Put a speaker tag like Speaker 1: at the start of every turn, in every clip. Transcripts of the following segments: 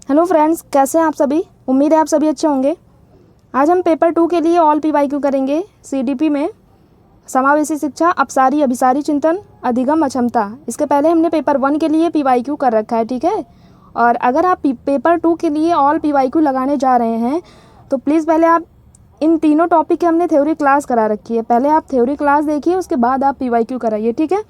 Speaker 1: Hello friends, कैसे हैं आप सभी। उम्मीद है आप सभी अच्छे होंगे। आज हम पेपर 2 के लिए ऑल पीवाईक्यू करेंगे। सीडीपी में समावेशी शिक्षा, अपसारी अभिसारी चिंतन, अधिगम अक्षमता। इसके पहले हमने पेपर 1 के लिए पीवाईक्यू कर रखा है, ठीक है। और अगर आप पेपर 2 के लिए ऑल पीवाईक्यू लगाने जा रहे हैं तो प्लीज़ पहले आप इन तीनों टॉपिक की हमने थ्योरी क्लास करा रखी है, पहले आप थ्योरी क्लास देखिए, उसके बाद आप पीवाईक्यू कराइए, ठीक है।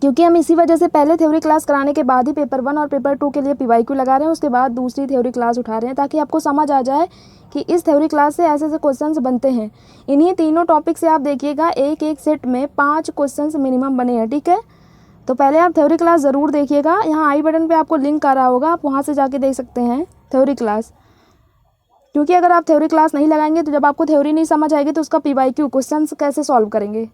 Speaker 1: क्योंकि हम इसी वजह से पहले थ्योरी क्लास कराने के बाद ही पेपर 1 और पेपर 2 के लिए पीवाईक्यू लगा रहे हैं, उसके बाद दूसरी थ्योरी क्लास उठा रहे हैं, ताकि आपको समझ आ जाए कि इस थ्योरी क्लास से ऐसे ऐसे क्वेश्चंस बनते हैं। इन्हीं तीनों टॉपिक से आप देखिएगा एक एक सेट में 5 क्वेश्चंस मिनिमम बने हैं, ठीक है। तो पहले आप थ्योरी क्लास ज़रूर देखिएगा। यहाँ आई बटन पर आपको लिंक आ रहा होगा, आप वहाँ से जाके देख सकते हैं थ्योरी क्लास। क्योंकि अगर आप थ्योरी क्लास नहीं लगाएंगे तो जब आपको थ्योरी नहीं समझ आएगी तो उसका पीवाईक्यू क्वेश्चंस कैसे सॉल्व करेंगे।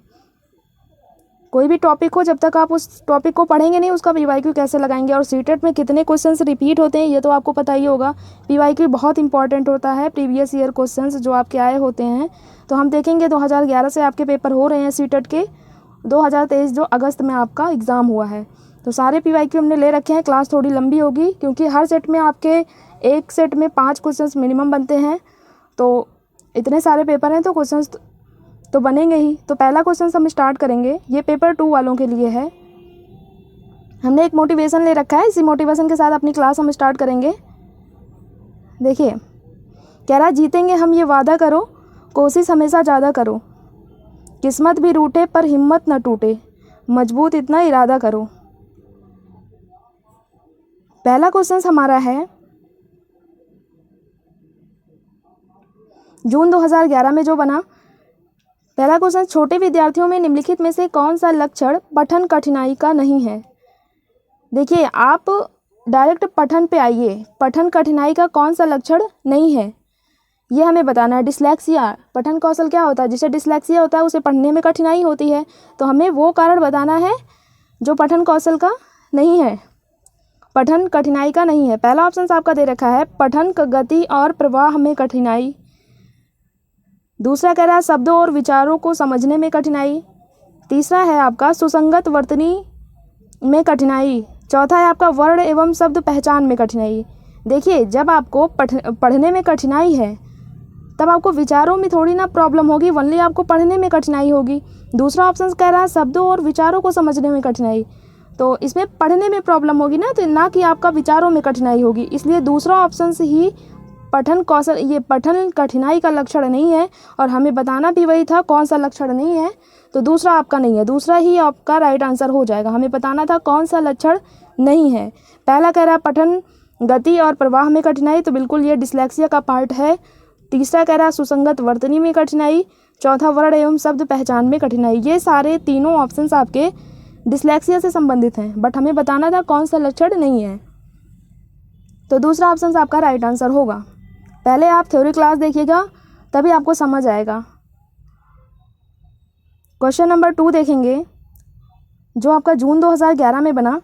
Speaker 1: कोई भी टॉपिक हो, जब तक आप उस टॉपिक को पढ़ेंगे नहीं उसका पीवाईक्यू कैसे लगाएंगे। और सीटेट में कितने क्वेश्चंस रिपीट होते हैं ये तो आपको पता ही होगा। पीवाईक्यू बहुत इंपॉर्टेंट होता है, प्रीवियस ईयर क्वेश्चंस जो आपके आए होते हैं। तो हम देखेंगे 2011 से आपके पेपर हो रहे हैं सीटेट के, 2023 जो अगस्त में आपका एग्ज़ाम हुआ है। तो सारे पीवाईक्यू हमने ले रखे हैं। क्लास थोड़ी लंबी होगी क्योंकि हर सेट में आपके एक सेट में 5 क्वेश्चंस मिनिमम बनते हैं। तो इतने सारे पेपर हैं तो क्वेश्चंस तो बनेंगे ही। तो पहला क्वेश्चन हम स्टार्ट करेंगे, ये पेपर 2 वालों के लिए है। हमने एक मोटिवेशन ले रखा है, इसी मोटिवेशन के साथ अपनी क्लास हम स्टार्ट करेंगे। देखिए कह रहा, जीतेंगे हम ये वादा करो, कोशिश हमेशा ज़्यादा करो, किस्मत भी रूठे पर हिम्मत न टूटे, मजबूत इतना इरादा करो। पहला क्वेश्चन हमारा है जून 2011 में जो बना। पहला क्वेश्चन, छोटे विद्यार्थियों में निम्नलिखित में से कौन सा लक्षण पठन कठिनाई का नहीं है। देखिए आप डायरेक्ट पठन पे आइए, पठन कठिनाई का कौन सा लक्षण नहीं है ये हमें बताना है। डिस्लेक्सिया, पठन कौशल क्या होता है, जिसे डिस्लेक्सिया होता है उसे पढ़ने में कठिनाई होती है, तो हमें वो कारण बताना है जो पठन कौशल का नहीं है, पठन कठिनाई का नहीं है। पहला ऑप्शन आपका दे रखा है पठन गति और प्रवाह में कठिनाई। दूसरा कह रहा है शब्दों और विचारों को समझने में कठिनाई। तीसरा है आपका सुसंगत वर्तनी में कठिनाई। चौथा है आपका वर्ण एवं शब्द पहचान में कठिनाई। देखिए जब आपको पढ़ने में कठिनाई है तब आपको विचारों में थोड़ी ना प्रॉब्लम होगी, वनली आपको पढ़ने में कठिनाई होगी। दूसरा ऑप्शन कह रहा है शब्दों और विचारों को समझने में कठिनाई, तो इसमें पढ़ने में प्रॉब्लम होगी ना, तो ना कि आपका विचारों में कठिनाई होगी। इसलिए दूसरा ऑप्शन ही पठन कौशल, ये पठन कठिनाई का लक्षण नहीं है। और हमें बताना भी वही था कौन सा लक्षण नहीं है, तो दूसरा आपका नहीं है, दूसरा ही आपका राइट आंसर हो जाएगा। हमें बताना था कौन सा लक्षण नहीं है। पहला कह रहा है पठन गति और प्रवाह में कठिनाई, तो बिल्कुल ये डिस्लेक्सिया का पार्ट है। तीसरा कह रहा है सुसंगत वर्तनी में कठिनाई। चौथा वर्ण एवं शब्द पहचान में कठिनाई। ये सारे तीनों ऑप्शंस आपके डिस्लेक्सिया से संबंधित हैं, बट हमें बताना था कौन सा लक्षण नहीं है, तो दूसरा ऑप्शन आपका राइट आंसर होगा। पहले आप थ्योरी क्लास देखिएगा तभी आपको समझ आएगा। क्वेश्चन नंबर 2 देखेंगे जो आपका जून 2011 में बना।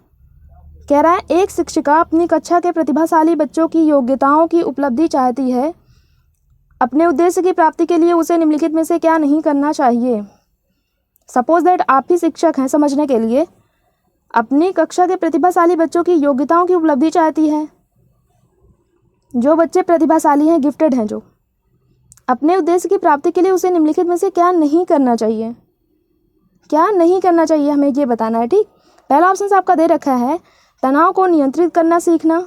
Speaker 1: कह रहा है एक शिक्षिका अपनी कक्षा के प्रतिभाशाली बच्चों की योग्यताओं की उपलब्धि चाहती है, अपने उद्देश्य की प्राप्ति के लिए उसे निम्नलिखित में से क्या नहीं करना चाहिए। सपोज दैट आप ही शिक्षक हैं, समझने के लिए अपनी कक्षा के प्रतिभाशाली बच्चों की योग्यताओं की उपलब्धि चाहती है। जो बच्चे प्रतिभाशाली हैं, गिफ्टेड हैं, जो अपने उद्देश्य की प्राप्ति के लिए उसे निम्नलिखित में से क्या नहीं करना चाहिए, क्या नहीं करना चाहिए हमें ये बताना है, ठीक। पहला ऑप्शन आपका दे रखा है तनाव को नियंत्रित करना सीखना।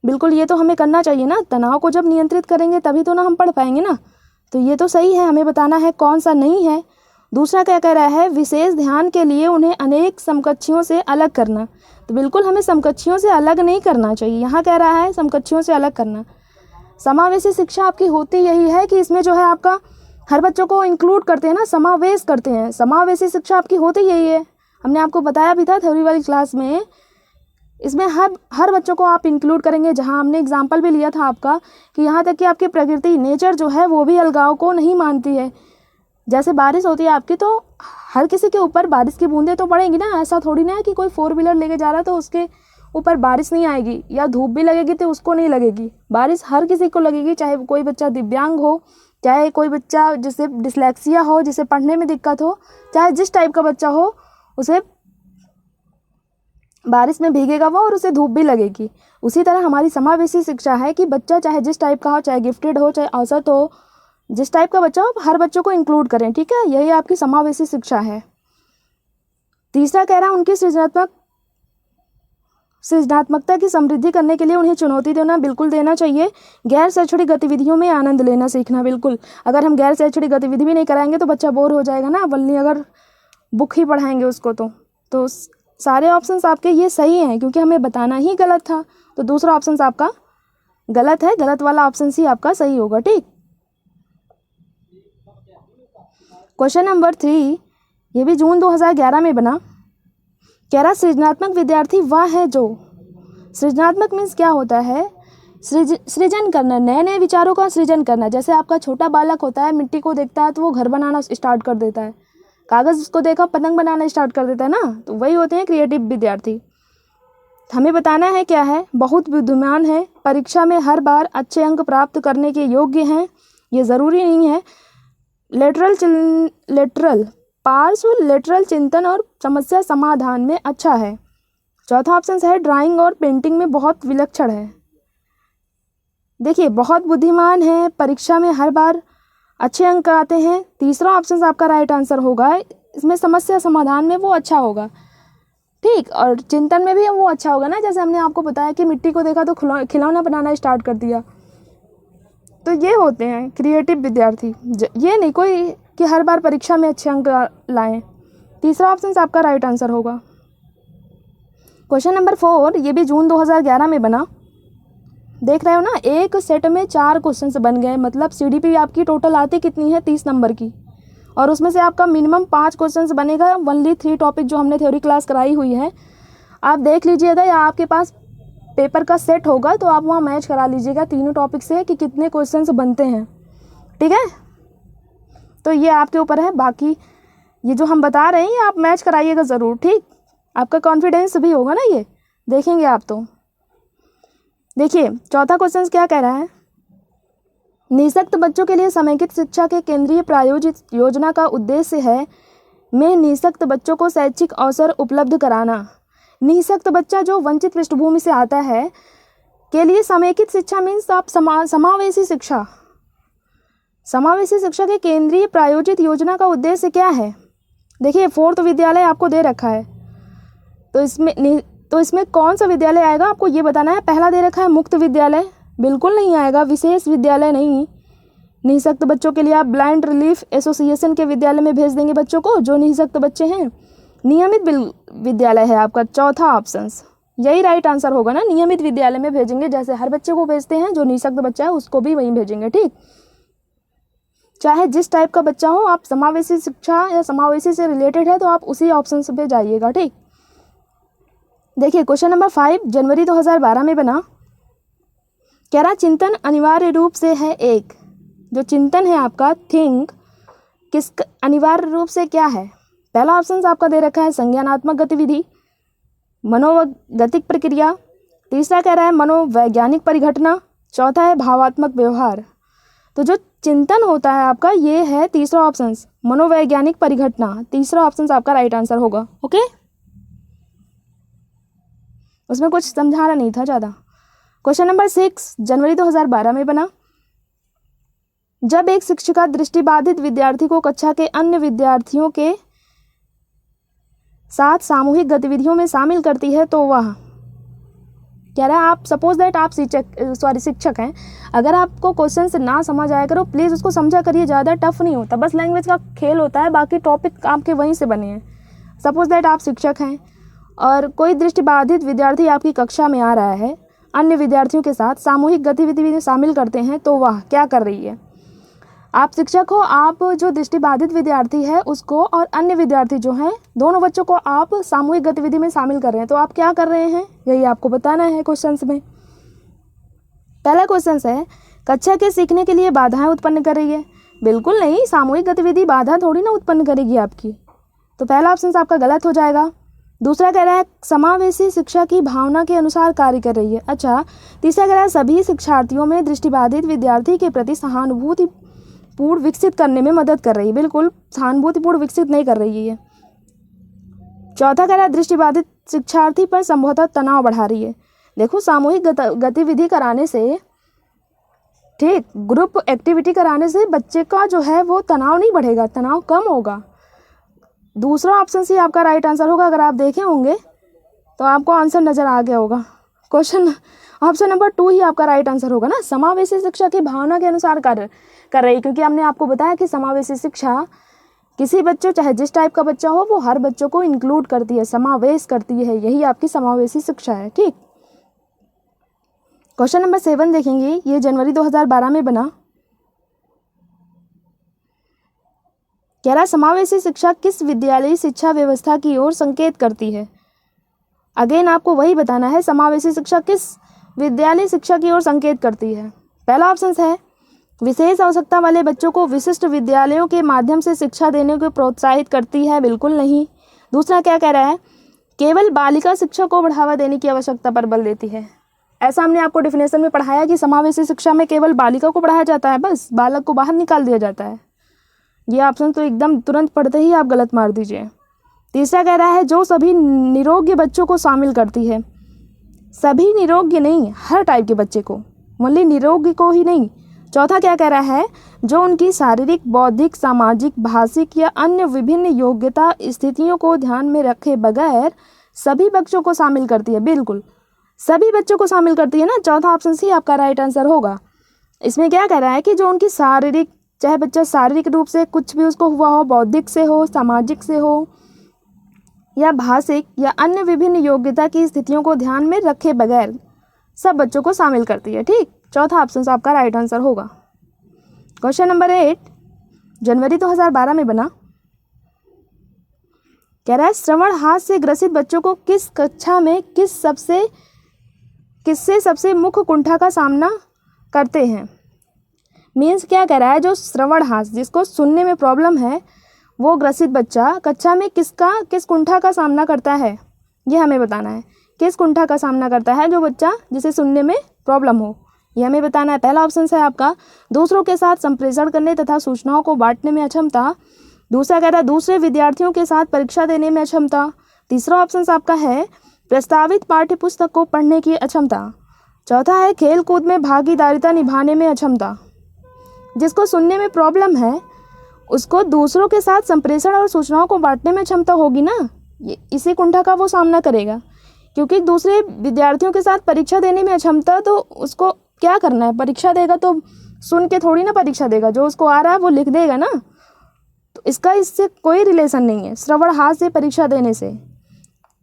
Speaker 1: बिल्कुल ये तो हमें करना चाहिए ना, तनाव को जब नियंत्रित करेंगे तभी तो ना हम पढ़ पाएंगे ना, तो ये तो सही है। हमें बताना है कौन सा नहीं है। दूसरा क्या कह रहा है विशेष ध्यान के लिए उन्हें अनेक समकक्षियों से अलग करना, तो बिल्कुल हमें समकक्षियों से अलग नहीं करना चाहिए। यहाँ कह रहा है समकक्षियों से अलग करना। समावेशी शिक्षा आपकी होती यही है कि इसमें जो है आपका हर बच्चों को इंक्लूड करते हैं ना, समावेश करते हैं। समावेशी शिक्षा आपकी होती यही है, हमने आपको बताया भी था थ्योरी वाली क्लास में। इसमें हर बच्चों को आप इंक्लूड करेंगे, जहाँ हमने एग्जाम्पल भी लिया था आपका कि यहाँ तक कि आपकी प्रकृति नेचर जो है वो भी अलगाव को नहीं मानती है। जैसे बारिश होती है आपकी, तो हर किसी के ऊपर बारिश की बूंदें तो पड़ेंगी ना, ऐसा थोड़ी ना है कि कोई 4 व्हीलर लेके जा रहा है तो उसके ऊपर बारिश नहीं आएगी, या धूप भी लगेगी तो उसको नहीं लगेगी। बारिश हर किसी को लगेगी, चाहे कोई बच्चा दिव्यांग हो, चाहे कोई बच्चा जिसे डिस्लेक्सिया हो, जिसे पढ़ने में दिक्कत हो, चाहे जिस टाइप का बच्चा हो, उसे बारिश में भीगेगा वो और उसे धूप भी लगेगी। उसी तरह हमारी समावेशी शिक्षा है कि बच्चा चाहे जिस टाइप का हो, चाहे गिफ्टेड हो, चाहे औसत हो, जिस टाइप का बच्चा हो, हर बच्चों को इंक्लूड करें। ठीक है, यही आपकी समावेशी शिक्षा है। तीसरा कह रहा है उनकी सृजनात्मकता की समृद्धि करने के लिए उन्हें चुनौती देना, बिल्कुल देना चाहिए। गैर शैक्षणिक गतिविधियों में आनंद लेना सीखना, बिल्कुल। अगर हम गैर शैक्षणिक गतिविधि भी नहीं कराएंगे तो बच्चा बोर हो जाएगा ना, वल्ली अगर बुक ही पढ़ाएंगे उसको तो सारे ऑप्शंस आपके ये सही हैं, क्योंकि हमें बताना ही गलत था। तो दूसरा ऑप्शन आपका गलत है, गलत वाला ऑप्शन ही आपका सही होगा। ठीक, क्वेश्चन नंबर 3, ये भी जून 2011 में बना। कह रहा सृजनात्मक विद्यार्थी वह है जो, सृजनात्मक मीन्स क्या होता है, सृजन करना, नए नए विचारों का सृजन करना। जैसे आपका छोटा बालक होता है, मिट्टी को देखता है तो वो घर बनाना स्टार्ट कर देता है, कागज़ को देखा पतंग बनाना स्टार्ट कर देता है ना, तो वही होते हैं क्रिएटिव विद्यार्थी। हमें बताना है क्या है, बहुत बुद्धिमान है, परीक्षा में हर बार अच्छे अंक प्राप्त करने के योग्य हैं, ये ज़रूरी नहीं है, लेटरल चिंतन और समस्या समाधान में अच्छा है। चौथा ऑप्शन है ड्राइंग और पेंटिंग में बहुत विलक्षण है। देखिए, बहुत बुद्धिमान है, परीक्षा में हर बार अच्छे अंक आते हैं। तीसरा ऑप्शन आपका राइट आंसर होगा, इसमें समस्या समाधान में वो अच्छा होगा। ठीक, और चिंतन में भी वो अच्छा होगा ना, जैसे हमने आपको बताया कि मिट्टी को देखा तो खिलौना बनाना स्टार्ट कर दिया। तो ये होते हैं क्रिएटिव विद्यार्थी, ये नहीं कोई कि हर बार परीक्षा में अच्छे अंक लाएं। तीसरा ऑप्शन आपका राइट आंसर होगा। क्वेश्चन नंबर 4, ये भी जून 2011 में बना। देख रहे हो ना, एक सेट में 4 क्वेश्चंस बन गए, मतलब सीडीपी आपकी टोटल आती कितनी है, 30 नंबर की, और उसमें से आपका मिनिमम 5 क्वेश्चंस बनेगा। ओनली 3 टॉपिक जो हमने थ्योरी क्लास कराई हुई है, आप देख लीजिएगा, या आपके पास पेपर का सेट होगा तो आप वहाँ मैच करा लीजिएगा तीनों टॉपिक से कि कितने क्वेश्चंस बनते हैं। ठीक है, तो ये आपके ऊपर है, बाकी ये जो हम बता रहे हैं आप मैच कराइएगा ज़रूर। ठीक, आपका कॉन्फिडेंस भी होगा ना, ये देखेंगे आप। तो देखिए, चौथा क्वेश्चन क्या कह रहा है, निःशक्त बच्चों के लिए समेकित शिक्षा के केंद्रीय प्रायोजित योजना का उद्देश्य है में निःशक्त बच्चों को शैक्षिक अवसर उपलब्ध कराना। निःशक्त बच्चा जो वंचित पृष्ठभूमि से आता है के लिए समेकित शिक्षा मीन्स आप समावेशी शिक्षा के केंद्रीय प्रायोजित योजना का उद्देश्य क्या है। देखिए, 4th विद्यालय आपको दे रखा है, तो इसमें कौन सा विद्यालय आएगा आपको ये बताना है। पहला दे रखा है मुक्त विद्यालय, बिल्कुल नहीं आएगा, विशेष विद्यालय नहीं। निःशक्त बच्चों के लिए आप ब्लाइंड रिलीफ एसोसिएशन के विद्यालय में भेज देंगे बच्चों को, जो निःशक्त बच्चे हैं। नियमित विद्यालय है आपका चौथा ऑप्शन, यही राइट आंसर होगा ना, नियमित विद्यालय में भेजेंगे, जैसे हर बच्चे को भेजते हैं, जो निःशक्त बच्चा है उसको भी वहीं भेजेंगे। ठीक, चाहे जिस टाइप का बच्चा हो, आप समावेशी शिक्षा या समावेशी से रिलेटेड है तो आप उसी ऑप्शन पे जाइएगा। ठीक, देखिए क्वेश्चन नंबर 5 जनवरी 2012 में बना। कह रहा चिंतन अनिवार्य रूप से है एक, जो चिंतन है आपका थिंक, किस अनिवार्य रूप से क्या है। पहला ऑप्शन आपका दे रखा है संज्ञानात्मक गतिविधि, मनोवैज्ञानिक प्रक्रिया, तीसरा कह रहा है मनोवैज्ञानिक परिघटना, चौथा है भावात्मक व्यवहार। तो जो चिंतन होता है आपका ये है तीसरा ऑप्शन, मनोवैज्ञानिक परिघटना। तीसरा ऑप्शन आपका राइट आंसर होगा। ओके, उसमें कुछ समझाना नहीं था ज़्यादा। क्वेश्चन नंबर 6 जनवरी 2012 में बना। जब एक शिक्षिका दृष्टिबाधित विद्यार्थी को कक्षा के अन्य विद्यार्थियों के साथ सामूहिक गतिविधियों में शामिल करती है तो वह, कह रहा है आप सपोज दैट आप शिक्षक हैं, अगर आपको क्वेश्चन से ना समझ आया करो प्लीज़ उसको समझा करिए, ज़्यादा टफ नहीं होता, बस लैंग्वेज का खेल होता है, बाकी टॉपिक आपके वहीं से बने हैं। सपोज दैट आप शिक्षक हैं और कोई दृष्टिबाधित विद्यार्थी आपकी कक्षा में आ रहा है, अन्य विद्यार्थियों के साथ सामूहिक गतिविधि में शामिल करते हैं तो वह क्या कर रही है। आप शिक्षक हो, आप जो दृष्टिबाधित विद्यार्थी है उसको और अन्य विद्यार्थी जो हैं दोनों बच्चों को आप सामूहिक गतिविधि में शामिल कर रहे हैं, तो आप क्या कर रहे हैं यही आपको बताना है क्वेश्चन में। पहला क्वेश्चन है कक्षा के सीखने के लिए बाधाएं उत्पन्न कर रही है। बिल्कुल नहीं, सामूहिक गतिविधि बाधा थोड़ी ना उत्पन्न करेगी आपकी, तो पहला ऑप्शन आपका गलत हो जाएगा। दूसरा कह रहा है समावेशी शिक्षा की भावना के अनुसार कार्य कर रही है। अच्छा, तीसरा कह रहा है सभी शिक्षार्थियों में दृष्टिबाधित विद्यार्थी के प्रति सहानुभूतिपूर्ण विकसित करने में मदद कर रही है। बिल्कुल सहानुभूतिपूर्ण विकसित नहीं कर रही है ये। चौथा कह रहा है दृष्टिबाधित शिक्षार्थी पर संभवतः तनाव बढ़ा रही है। देखो, सामूहिक गतिविधि कराने से, ठीक, ग्रुप एक्टिविटी कराने से बच्चे का जो है वो तनाव नहीं बढ़ेगा, तनाव कम होगा। दूसरा ऑप्शन सी आपका राइट आंसर होगा। अगर आप देखे होंगे तो आपको आंसर नज़र आ गया होगा। क्वेश्चन ऑप्शन नंबर 2 ही आपका राइट आंसर होगा ना। समावेशी शिक्षा की भावना के अनुसार कार्य कर रही, क्योंकि हमने आपको बताया कि समावेशी शिक्षा किसी बच्चों, चाहे जिस टाइप का बच्चा हो, वो हर बच्चों को इंक्लूड करती है, समावेश करती है। यही आपकी समावेशी शिक्षा है। ठीक, क्वेश्चन नंबर 7 देखेंगे। ये जनवरी 2012 में बना। कह रहा समावेशी शिक्षा किस विद्यालयी शिक्षा व्यवस्था की ओर संकेत करती है। अगेन आपको वही बताना है, समावेशी शिक्षा किस विद्यालय शिक्षा की ओर संकेत करती है। पहला ऑप्शन है विशेष आवश्यकता वाले बच्चों को विशिष्ट विद्यालयों के माध्यम से शिक्षा देने को प्रोत्साहित करती है। बिल्कुल नहीं। दूसरा क्या कह रहा है, केवल बालिका शिक्षा को बढ़ावा देने की आवश्यकता पर बल देती है। ऐसा हमने आपको डेफिनेशन में पढ़ाया कि समावेशी शिक्षा में केवल बालिका को पढ़ाया जाता है, बस बालक को बाहर निकाल दिया जाता है। ये ऑप्शन तो एकदम तुरंत पढ़ते ही आप गलत मार दीजिए। तीसरा कह रहा है जो सभी निरोग्य बच्चों को शामिल करती है। सभी निरोग्य नहीं, हर टाइप के बच्चे को, ओनली निरोग्य को ही नहीं। चौथा क्या कह रहा है, जो उनकी शारीरिक, बौद्धिक, सामाजिक, भाषिक या अन्य विभिन्न योग्यता स्थितियों को ध्यान में रखे बगैर सभी बच्चों को शामिल करती है। बिल्कुल सभी बच्चों को शामिल करती है ना। चौथा ऑप्शन सी आपका राइट आंसर होगा। इसमें क्या कह रहा है कि जो उनकी शारीरिक, चाहे बच्चा शारीरिक रूप से कुछ भी उसको हुआ हो, बौद्धिक से हो, सामाजिक से हो या भाषिक या अन्य विभिन्न योग्यता की स्थितियों को ध्यान में रखे बगैर सब बच्चों को शामिल करती है। ठीक, चौथा ऑप्शन आपका राइट आंसर होगा। क्वेश्चन नंबर 8 जनवरी 2012 में बना। कह रहा है श्रवण हास से ग्रसित बच्चों को किस कक्षा में किससे सबसे मुख्य कुंठा का सामना करते हैं। मीन्स क्या कह रहा है, जो श्रवण हास, जिसको सुनने में प्रॉब्लम है, वो ग्रसित बच्चा कक्षा में किस कुंठा का सामना करता है, ये हमें बताना है। किस कुंठा का सामना करता है जो बच्चा जिसे सुनने में प्रॉब्लम हो, ये हमें बताना है। पहला ऑप्शन है आपका दूसरों के साथ संप्रेषण करने तथा सूचनाओं को बांटने में अक्षमता। दूसरा कह रहा है दूसरे विद्यार्थियों के साथ परीक्षा देने में अक्षमता। तीसरा ऑप्शन आपका है प्रस्तावित पाठ्य पुस्तक को पढ़ने की अक्षमता। चौथा है खेल कूद में भागीदारिता निभाने में अक्षमता। जिसको सुनने में प्रॉब्लम है उसको दूसरों के साथ संप्रेषण और सूचनाओं को बांटने में क्षमता होगी ना, ये इसी कुंठा का वो सामना करेगा। क्योंकि दूसरे विद्यार्थियों के साथ परीक्षा देने में अक्षमता, तो उसको क्या करना है, परीक्षा देगा तो सुन के थोड़ी ना परीक्षा देगा, जो उसको आ रहा है वो लिख देगा ना। तो इसका इससे कोई रिलेशन नहीं है श्रवण हास से परीक्षा देने से।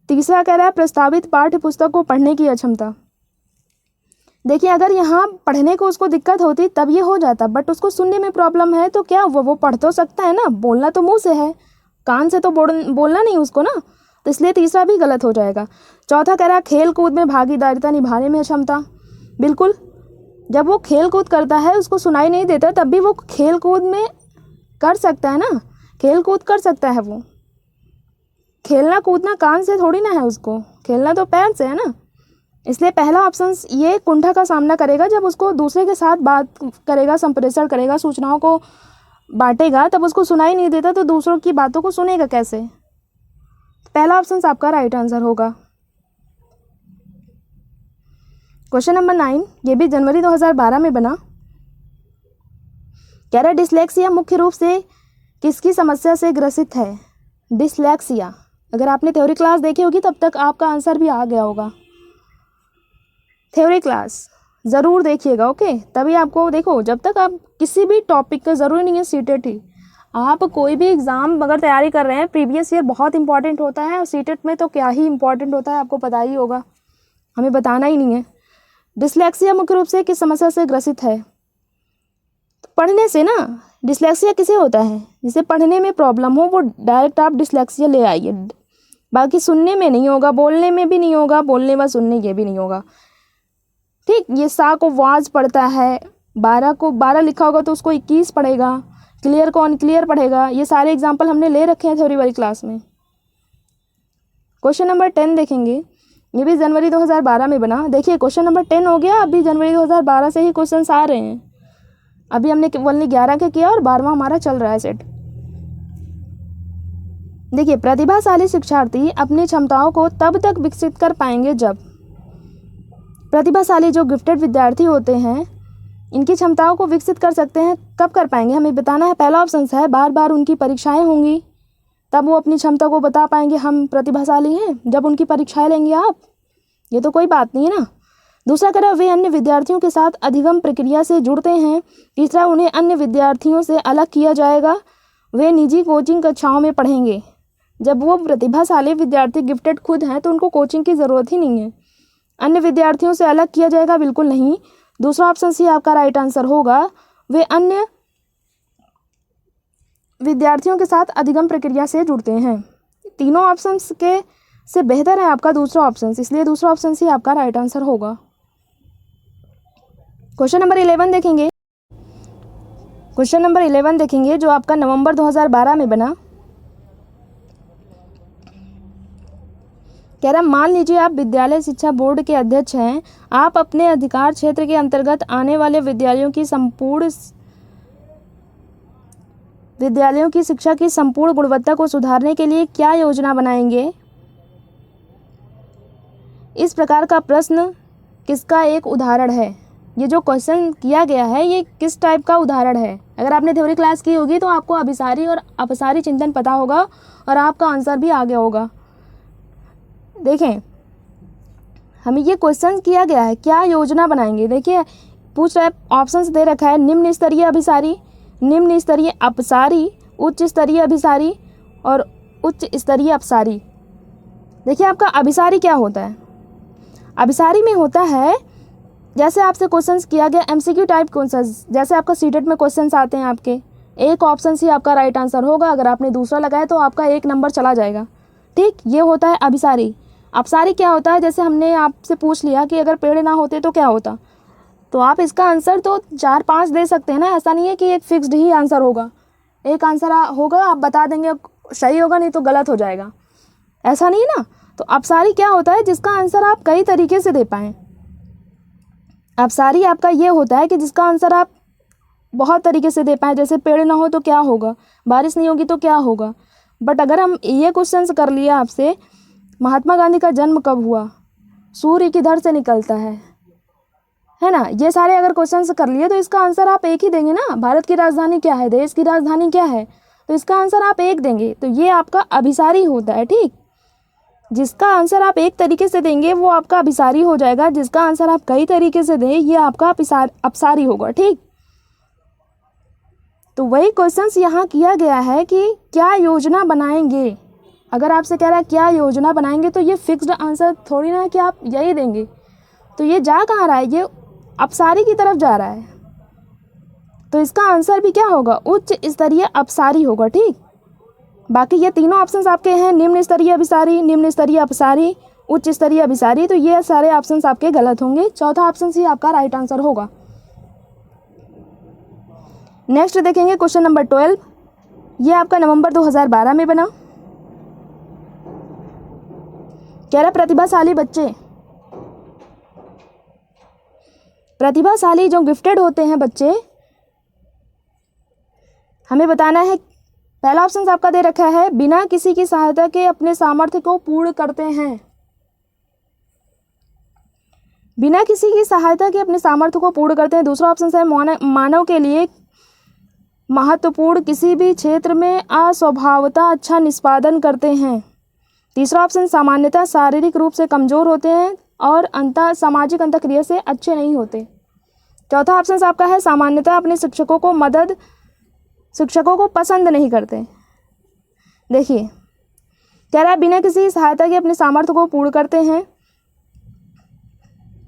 Speaker 1: तीसरा कह रहा है प्रस्तावित पाठ्य पुस्तक को पढ़ने की अक्षमता। देखिए अगर यहाँ पढ़ने को उसको दिक्कत होती तब ये हो जाता, बट उसको सुनने में प्रॉब्लम है तो क्या वो पढ़ तो सकता है ना, बोलना तो मुंह से है, कान से तो बोलना नहीं उसको ना, तो इसलिए तीसरा भी गलत हो जाएगा। चौथा कह रहा है खेल कूद में भागीदारिता निभाने में अक्षमता। बिल्कुल, जब वो खेल कूद करता है उसको सुनाई नहीं देता तब भी वो खेल कूद में कर सकता है ना, खेल कूद कर सकता है। वो खेलना कूदना कान से थोड़ी ना है, उसको खेलना तो पैर से है ना। इसलिए पहला ऑप्शन ये कुंठा का सामना करेगा जब उसको दूसरे के साथ बात करेगा, संप्रेषण करेगा, सूचनाओं को बांटेगा, तब उसको सुनाई नहीं देता तो दूसरों की बातों को सुनेगा कैसे। पहला ऑप्शन आपका राइट आंसर होगा। क्वेश्चन नंबर 9 ये भी जनवरी 2012 में बना। कह रहा है डिसलेक्सिया मुख्य रूप से किसकी समस्या से ग्रसित है। डिसलेक्सिया, अगर आपने थ्योरी क्लास देखी होगी तब तक आपका आंसर भी आ गया होगा। थ्योरी क्लास ज़रूर देखिएगा, ओके, तभी आपको देखो। जब तक आप किसी भी टॉपिक का, ज़रूरी नहीं है सीटेट ही, आप कोई भी एग्ज़ाम अगर तैयारी कर रहे हैं, प्रीवियस ईयर बहुत इंपॉर्टेंट होता है और सीटेट में तो क्या ही इंपॉर्टेंट होता है, आपको पता ही होगा, हमें बताना ही नहीं है। डिसलेक्सिया मुख्य रूप से किस समस्या से ग्रसित है। पढ़ने से ना, डिसलेक्सिया किसे होता है, जिसे पढ़ने में प्रॉब्लम हो वो डायरेक्ट आप डिसलेक्सिया ले आइए। बाकी सुनने में नहीं होगा, बोलने में भी नहीं होगा, बोलने व सुनने ये भी नहीं होगा। ठीक, ये सा को वाज पढ़ता है, 12 को 12 लिखा होगा तो उसको 21 पढ़ेगा, क्लियर को अनक्लियर पढ़ेगा। ये सारे एग्जाम्पल हमने ले रखे हैं थ्योरी वाली क्लास में। क्वेश्चन नंबर 10 देखेंगे, ये भी जनवरी 2012 में बना। देखिए क्वेश्चन नंबर 10 हो गया, अभी जनवरी 2012 से ही क्वेश्चन आ रहे हैं। अभी हमने केवल 11 के किया और 12वां हमारा चल रहा है सेट। देखिए, प्रतिभाशाली शिक्षार्थी अपनी क्षमताओं को तब तक विकसित कर पाएंगे जब प्रतिभाशाली जो गिफ्टेड विद्यार्थी होते हैं इनकी क्षमताओं को विकसित कर सकते हैं। कब कर पाएंगे हमें बताना है। पहला ऑप्शन है बार बार उनकी परीक्षाएं होंगी, तब वो अपनी क्षमता को बता पाएंगे हम प्रतिभाशाली हैं, जब उनकी परीक्षाएं लेंगे आप। ये तो कोई बात नहीं है ना। दूसरा कह रहा वे अन्य विद्यार्थियों के साथ अधिगम प्रक्रिया से जुड़ते हैं। तीसरा उन्हें अन्य विद्यार्थियों से अलग किया जाएगा, वे निजी कोचिंग कक्षाओं में पढ़ेंगे। जब वो प्रतिभाशाली विद्यार्थी गिफ्टेड खुद हैं तो उनको कोचिंग की ज़रूरत ही नहीं है। अन्य विद्यार्थियों से अलग किया जाएगा, बिल्कुल नहीं। दूसरा ऑप्शन सी आपका राइट आंसर होगा, वे अन्य विद्यार्थियों के साथ अधिगम प्रक्रिया से जुड़ते हैं। तीनों ऑप्शंस के से बेहतर है आपका दूसरा ऑप्शन, इसलिए दूसरा ऑप्शन सी आपका राइट आंसर होगा। क्वेश्चन नंबर 11 देखेंगे। क्वेश्चन नंबर 11 देखेंगे जो आपका नवंबर 2012 में बना। कह रहा मान लीजिए आप विद्यालय शिक्षा बोर्ड के अध्यक्ष हैं। आप अपने अधिकार क्षेत्र के अंतर्गत आने वाले विद्यालयों की शिक्षा की संपूर्ण गुणवत्ता को सुधारने के लिए क्या योजना बनाएंगे। इस प्रकार का प्रश्न किसका एक उदाहरण है। ये जो क्वेश्चन किया गया है ये किस टाइप का उदाहरण है। अगर आपने थ्योरी क्लास की होगी तो आपको अभिसारी और अपसारी चिंतन पता होगा और आपका आंसर भी आ गया होगा। देखें, हमें ये क्वेश्चन किया गया है क्या योजना बनाएंगे। देखिए पूछ रहा है, ऑप्शंस दे रखा है निम्न स्तरीय अभिसारी, निम्न स्तरीय अपसारी, उच्च स्तरीय अभिसारी और उच्च स्तरीय अपसारी। देखिए आपका अभिसारी क्या होता है। अभिसारी में होता है जैसे आपसे क्वेश्चंस किया गया एमसीक्यू टाइप क्वेश्चंस, जैसे आपका सीटेट में क्वेश्चंस आते हैं आपके, एक ऑप्शन सी आपका राइट आंसर होगा। अगर आपने दूसरा लगाया तो आपका एक नंबर चला जाएगा। ठीक, ये होता है अभिसारी। अपसारी क्या होता है, जैसे हमने आपसे पूछ लिया कि अगर पेड़ ना होते तो क्या होता, तो आप इसका आंसर तो 4-5 दे सकते हैं ना। ऐसा नहीं है कि एक फिक्स्ड ही आंसर होगा, एक आंसर होगा आप बता देंगे सही होगा नहीं तो गलत हो जाएगा, ऐसा नहीं ना। तो अपसारी क्या होता है, जिसका आंसर आप कई तरीके से दे पाएँ। अपसारी आपका ये होता है कि जिसका आंसर आप बहुत तरीके से दे पाएँ, जैसे पेड़ ना हो तो क्या होगा, बारिश नहीं होगी तो क्या होगा। बट अगर हम ये क्वेश्चन कर लिया आपसे, महात्मा गांधी का जन्म कब हुआ, सूर्य किधर से निकलता है ना, ये सारे अगर क्वेश्चन कर लिए तो इसका आंसर आप एक ही देंगे ना। भारत की राजधानी क्या है, देश की राजधानी क्या है, तो इसका आंसर आप एक देंगे। तो ये आपका अभिसारी होता है। ठीक, जिसका आंसर आप एक तरीके से देंगे वो आपका अभिसारी हो जाएगा, जिसका आंसर आप कई तरीके से दें ये आपका अपसारी होगा। ठीक, तो वही क्वेश्चंस यहाँ किया गया है कि क्या योजना बनाएंगे। अगर आपसे कह रहा है क्या योजना बनाएंगे तो ये फिक्स्ड आंसर थोड़ी ना है कि आप यही देंगे। तो ये जा कहाँ रहा है, ये अपसारी की तरफ जा रहा है। तो इसका आंसर भी क्या होगा, उच्च स्तरीय अपसारी होगा। ठीक, बाकी ये तीनों ऑप्शंस आपके हैं, निम्न स्तरीय अभिसारी, निम्न स्तरीय अपसारी, उच्च स्तरीय अभिसारी। तो ये सारे ऑप्शंस आपके गलत होंगे, चौथा ऑप्शन ही आपका राइट आंसर होगा। नेक्स्ट देखेंगे क्वेश्चन नंबर 12। ये आपका नवंबर 2012 में बना। कह रहा प्रतिभाशाली बच्चे, प्रतिभाशाली जो गिफ्टेड होते हैं बच्चे, हमें बताना है। पहला ऑप्शन आपका दे रखा है बिना किसी की सहायता के अपने सामर्थ्य को पूर्ण करते हैं। बिना किसी की सहायता के अपने सामर्थ्य को पूर्ण करते हैं। दूसरा ऑप्शन है मानव के लिए महत्वपूर्ण किसी भी क्षेत्र में अस्वभावतः अच्छा निष्पादन करते हैं। तीसरा ऑप्शन सामान्यतः शारीरिक रूप से कमजोर होते हैं और सामाजिक अंतःक्रिया से अच्छे नहीं होते। चौथा ऑप्शन आपका है सामान्यतः अपने शिक्षकों को पसंद नहीं करते। देखिए कह रहा है बिना किसी सहायता के अपने सामर्थ्य को पूर्ण करते हैं।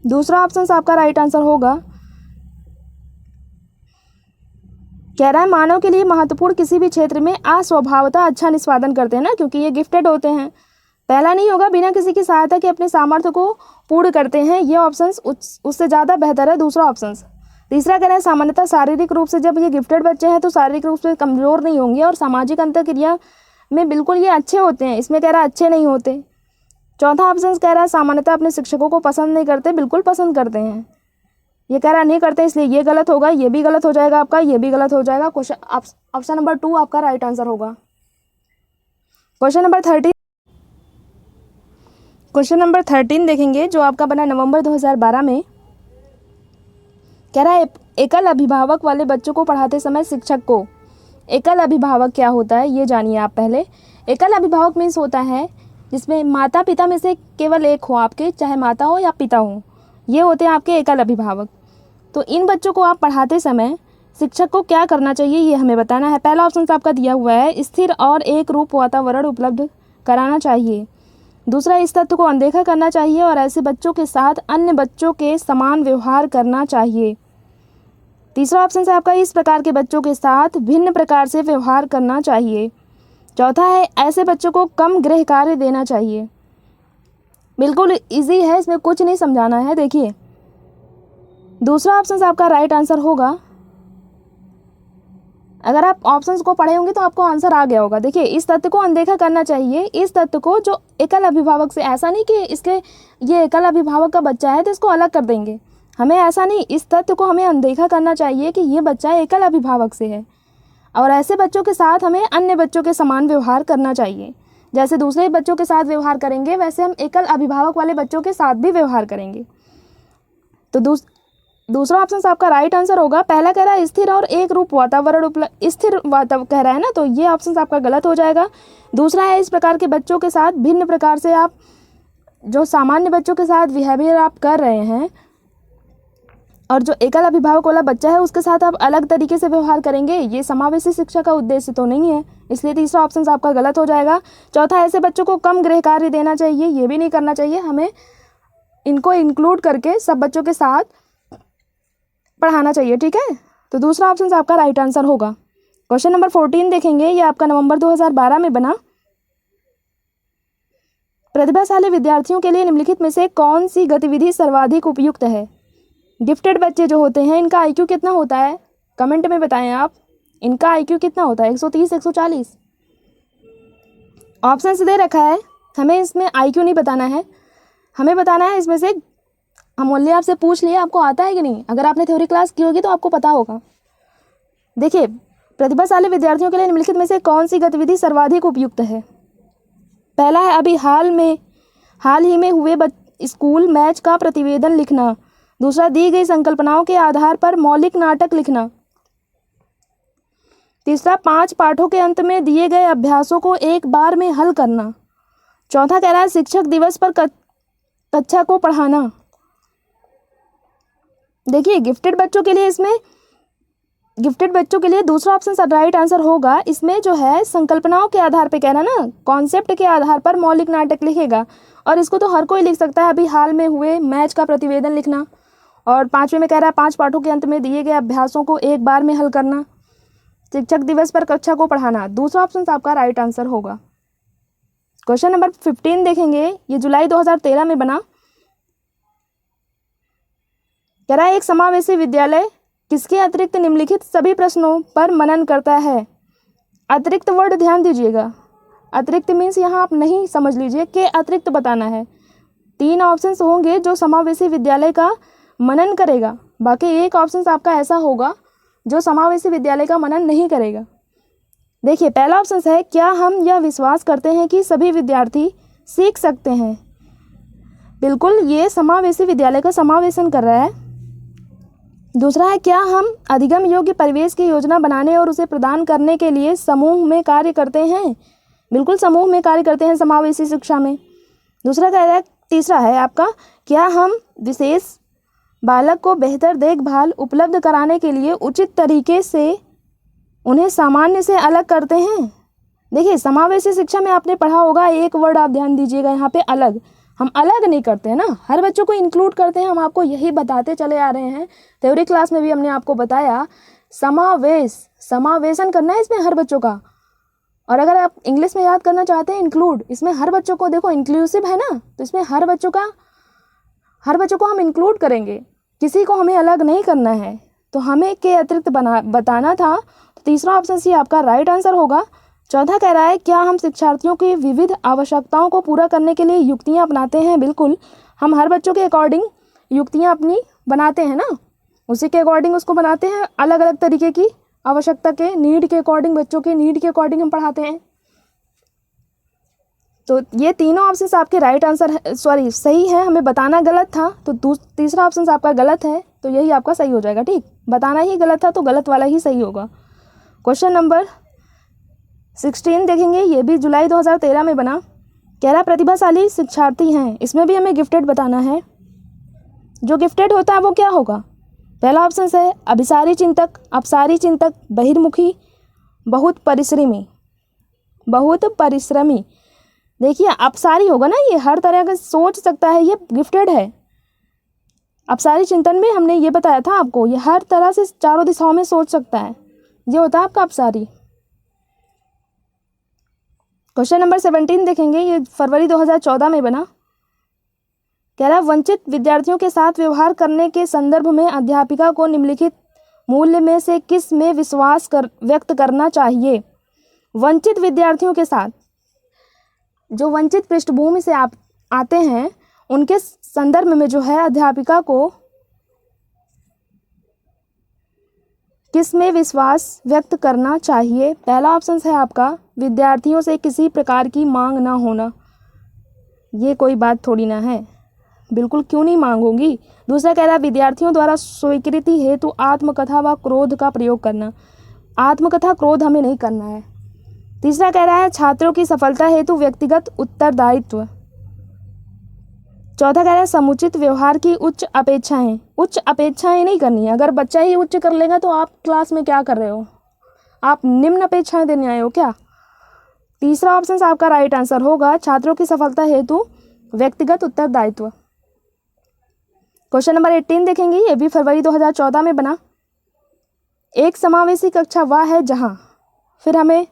Speaker 1: दूसरा ऑप्शन आपका राइट आंसर होगा। कह रहा है मानव के लिए महत्वपूर्ण किसी भी क्षेत्र में अस्वभावतः अच्छा निष्पादन करते हैं ना, क्योंकि ये गिफ्टेड होते हैं। पहला नहीं होगा, बिना किसी की सहायता के अपने सामर्थ्य को पूर्ण करते हैं, ये ऑप्शन उससे ज़्यादा बेहतर है दूसरा ऑप्शन। तीसरा कह रहा है सामान्यतः शारीरिक रूप से, जब ये गिफ्टेड बच्चे हैं तो शारीरिक रूप से कमज़ोर नहीं होंगे और सामाजिक अंतःक्रिया में बिल्कुल ये अच्छे होते हैं, इसमें कह रहा है अच्छे नहीं होते। चौथा ऑप्शन कह रहा है सामान्यतः अपने शिक्षकों को पसंद नहीं करते, बिल्कुल पसंद करते हैं। ये कह रहा है नहीं करते, इसलिए ये गलत होगा, ये भी गलत हो जाएगा आपका, ये भी गलत हो जाएगा। क्वेश्चन ऑप्शन नंबर 2 आपका राइट आंसर होगा। क्वेश्चन नंबर 13 देखेंगे, जो आपका बना नवंबर 2012 में। कह रहा है एकल अभिभावक वाले बच्चों को पढ़ाते समय शिक्षक को, एकल अभिभावक क्या होता है ये जानिए आप पहले। एकल अभिभावक मीन्स होता है जिसमें माता पिता में से केवल एक हो आपके, चाहे माता हो या पिता हो, ये होते हैं आपके एकल अभिभावक। तो इन बच्चों को आप पढ़ाते समय शिक्षक को क्या करना चाहिए ये हमें बताना है। पहला ऑप्शन आपका दिया हुआ है, स्थिर और एक रूप वातावरण उपलब्ध कराना चाहिए। दूसरा, इस तथ्य को अनदेखा करना चाहिए और ऐसे बच्चों के साथ अन्य बच्चों के समान व्यवहार करना चाहिए। तीसरा ऑप्शन है आपका, इस प्रकार के बच्चों के साथ भिन्न प्रकार से व्यवहार करना चाहिए। चौथा है, ऐसे बच्चों को कम गृह कार्य देना चाहिए। बिल्कुल इजी है, इसमें कुछ नहीं समझाना है। देखिए, दूसरा ऑप्शन आपका राइट आंसर होगा। अगर आप ऑप्शंस को पढ़े होंगे तो आपको आंसर आ गया होगा। देखिए, इस तथ्य को अनदेखा करना चाहिए। इस तथ्य को जो एकल अभिभावक से, ऐसा नहीं कि इसके ये एकल अभिभावक का बच्चा है तो इसको अलग कर देंगे, हमें ऐसा नहीं। इस तथ्य को हमें अनदेखा करना चाहिए कि ये बच्चा एकल अभिभावक से है और ऐसे बच्चों के साथ हमें अन्य बच्चों के समान व्यवहार करना चाहिए। जैसे दूसरे बच्चों के साथ व्यवहार करेंगे वैसे हम एकल अभिभावक वाले बच्चों के साथ भी व्यवहार करेंगे। तो दूसरा ऑप्शन आपका राइट आंसर होगा। पहला कह रहा है स्थिर और एक रूप वातावरण स्थिर वातावरण कह रहा है ना, तो ये ऑप्शन आपका गलत हो जाएगा। दूसरा है, इस प्रकार के बच्चों के साथ भिन्न प्रकार से, आप जो सामान्य बच्चों के साथ बिहेवियर आप कर रहे हैं और जो एकल अभिभावक वाला बच्चा है उसके साथ आप अलग तरीके से व्यवहार करेंगे, ये समावेशी शिक्षा का उद्देश्य तो नहीं है, इसलिए तीसरा ऑप्शन आपका गलत हो जाएगा। चौथा, ऐसे बच्चों को कम गृह कार्य देना चाहिए, ये भी नहीं करना चाहिए, हमें इनको इंक्लूड करके सब बच्चों के साथ पढ़ाना चाहिए। ठीक है, तो दूसरा ऑप्शन आपका राइट आंसर होगा। क्वेश्चन नंबर 14 देखेंगे, ये आपका नवंबर 2012 में बना। प्रतिभाशाली विद्यार्थियों के लिए निम्नलिखित में से कौन सी गतिविधि सर्वाधिक उपयुक्त है। गिफ्टेड बच्चे जो होते हैं इनका आईक्यू कितना होता है, कमेंट में बताएं आप, इनका आईक्यू कितना होता है, 130 140। ऑप्शन से दे रखा है, हमें इसमें आईक्यू नहीं बताना है, हमें बताना है इसमें से, हम ओनली आपसे पूछ लिए आपको आता है कि नहीं। अगर आपने थ्योरी क्लास की होगी तो आपको पता होगा। देखिए, प्रतिभाशाली विद्यार्थियों के लिए निम्नलिखित में से कौन सी गतिविधि सर्वाधिक उपयुक्त है। पहला है अभी हाल ही में हुए स्कूल मैच का प्रतिवेदन लिखना। दूसरा, दी गई संकल्पनाओं के आधार पर मौलिक नाटक लिखना। तीसरा, 5 पाठों के अंत में दिए गए अभ्यासों को एक बार में हल करना। चौथा कह रहा है शिक्षक दिवस पर कक्षा को पढ़ाना। देखिए, गिफ्टेड बच्चों के लिए दूसरा ऑप्शन राइट आंसर होगा। इसमें जो है संकल्पनाओं के आधार पे कह रहा ना, कॉन्सेप्ट के आधार पर मौलिक नाटक लिखेगा, और इसको तो हर कोई लिख सकता है। अभी हाल में हुए मैच का प्रतिवेदन लिखना, और 5वें में कह रहा है 5 पाठों के अंत में दिए गए अभ्यासों को एक बार में हल करना, शिक्षक दिवस पर कक्षा को पढ़ाना। दूसरा ऑप्शन आपका राइट आंसर होगा। क्वेश्चन नंबर 15 देखेंगे, ये जुलाई 2013 में बना। कह रहा है एक समावेशी विद्यालय किसके अतिरिक्त निम्नलिखित सभी प्रश्नों पर मनन करता है। अतिरिक्त वर्ड ध्यान दीजिएगा, अतिरिक्त मीन्स यहाँ आप नहीं समझ लीजिए कि अतिरिक्त बताना है। 3 ऑप्शंस होंगे जो समावेशी विद्यालय का मनन करेगा, बाकी एक ऑप्शन आपका ऐसा होगा जो समावेशी विद्यालय का मनन नहीं करेगा। देखिए, पहला ऑप्शन है, क्या हम यह विश्वास करते हैं कि सभी विद्यार्थी सीख सकते हैं। बिल्कुल, ये समावेशी विद्यालय का समावेशन कर रहा है। दूसरा है, क्या हम अधिगम योग्य परिवेश की योजना बनाने और उसे प्रदान करने के लिए समूह में कार्य करते हैं। बिल्कुल, समूह में कार्य करते हैं समावेशी शिक्षा में। दूसरा कह रहा है, तीसरा है आपका, क्या हम विशेष बालक को बेहतर देखभाल उपलब्ध कराने के लिए उचित तरीके से उन्हें सामान्य से अलग करते हैं। देखिए, समावेशी शिक्षा में आपने पढ़ा होगा, एक वर्ड आप ध्यान दीजिएगा यहाँ पे, अलग। हम अलग नहीं करते हैं ना, हर बच्चों को इंक्लूड करते हैं। हम आपको यही बताते चले आ रहे हैं, थ्योरी क्लास में भी हमने आपको बताया, समावेशन करना है इसमें हर बच्चों का। और अगर आप इंग्लिश में याद करना चाहते हैं, इंक्लूड, इसमें हर बच्चों को, देखो इंक्लूसिव है ना, तो इसमें हर बच्चों को हम इंक्लूड करेंगे, किसी को हमें अलग नहीं करना है। तो हमें के अतिरिक्त बताना था, तो तीसरा ऑप्शन सी आपका राइट आंसर होगा। चौथा कह रहा है, क्या हम शिक्षार्थियों की विविध आवश्यकताओं को पूरा करने के लिए युक्तियां अपनाते हैं। बिल्कुल, हम हर बच्चों के अकॉर्डिंग युक्तियां अपनी बनाते हैं ना, उसी के अकॉर्डिंग उसको बनाते हैं, अलग अलग तरीके की आवश्यकता के, नीड के अकॉर्डिंग, बच्चों के नीड के अकॉर्डिंग हम पढ़ाते हैं। तो ये तीनों ऑप्शन आपके राइट आंसर है, सॉरी सही है। हमें बताना गलत था तो तीसरा ऑप्शन आपका गलत है, तो यही आपका सही हो जाएगा। ठीक, बताना ही गलत था तो गलत वाला ही सही होगा। क्वेश्चन नंबर 16 देखेंगे, ये भी जुलाई 2013 में बना। कह रहा प्रतिभाशाली शिक्षार्थी हैं, इसमें भी हमें गिफ्टेड बताना है। जो गिफ्टेड होता है वो क्या होगा? पहला ऑप्शन है अभिसारी चिंतक, अपसारी चिंतक, बहिर्मुखी, बहुत परिश्रमी। बहुत परिश्रमी, देखिए अपसारी होगा ना, ये हर तरह का सोच सकता है, ये गिफ्टेड है। अपसारी चिंतन में हमने ये बताया था आपको, ये हर तरह से चारों दिशाओं में सोच सकता है, ये होता है आपका अपसारी। क्वेश्चन नंबर 17 देखेंगे, ये फरवरी 2014 में बना। कह रहा वंचित विद्यार्थियों के साथ व्यवहार करने के संदर्भ में अध्यापिका को निम्नलिखित मूल्य में से किस में विश्वास व्यक्त करना चाहिए? वंचित विद्यार्थियों के साथ, जो वंचित पृष्ठभूमि से आप आते हैं, उनके संदर्भ में जो है अध्यापिका को किस में विश्वास व्यक्त करना चाहिए? पहला ऑप्शन है आपका विद्यार्थियों से किसी प्रकार की मांग ना होना। ये कोई बात थोड़ी ना है, बिल्कुल क्यों नहीं मांग होगी। दूसरा कह रहा है विद्यार्थियों द्वारा स्वीकृति हेतु आत्मकथा व क्रोध का प्रयोग करना। आत्मकथा क्रोध हमें नहीं करना है। तीसरा कह रहा है छात्रों की सफलता हेतु व्यक्तिगत उत्तरदायित्व। चौथा कह रहा है समुचित व्यवहार की उच्च अपेक्षाएं। उच्च अपेक्षाएं नहीं करनी है, अगर बच्चा ही उच्च कर लेगा तो आप क्लास में क्या कर रहे हो, आप निम्न अपेक्षाएं देने आए हो क्या? तीसरा ऑप्शन आपका राइट आंसर होगा छात्रों की सफलता हेतु व्यक्तिगत उत्तरदायित्व। क्वेश्चन नंबर 18 देखेंगे, ये भी फरवरी 2014 में बना। एक समावेशी कक्षा वह है जहां, फिर हमें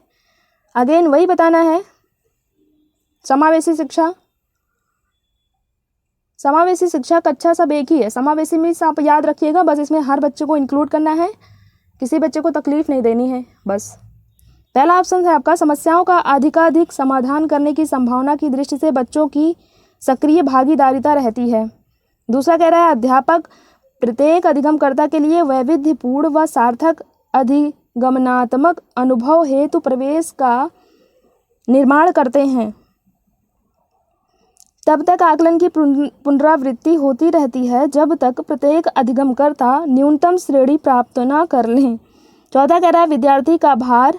Speaker 1: अगेन वही बताना है समावेशी शिक्षा। समावेशी शिक्षा कक्षा सब एक ही है। समावेशी में आप याद रखिएगा, बस इसमें हर बच्चे को इंक्लूड करना है, किसी बच्चे को तकलीफ नहीं देनी है बस। पहला ऑप्शन है आपका समस्याओं का अधिकाधिक समाधान करने की संभावना की दृष्टि से बच्चों की सक्रिय भागीदारिता रहती है। दूसरा कह रहा है अध्यापक प्रत्येक अधिगमकर्ता के लिए वैविध्यपूर्ण व सार्थक अधिगमनात्मक अनुभव हेतु प्रवेश का निर्माण करते हैं। तब तक आकलन की पुनरावृत्ति होती रहती है जब तक प्रत्येक अधिगमकर्ता न्यूनतम श्रेणी प्राप्त न कर लें। चौथा कह रहा है विद्यार्थी का भार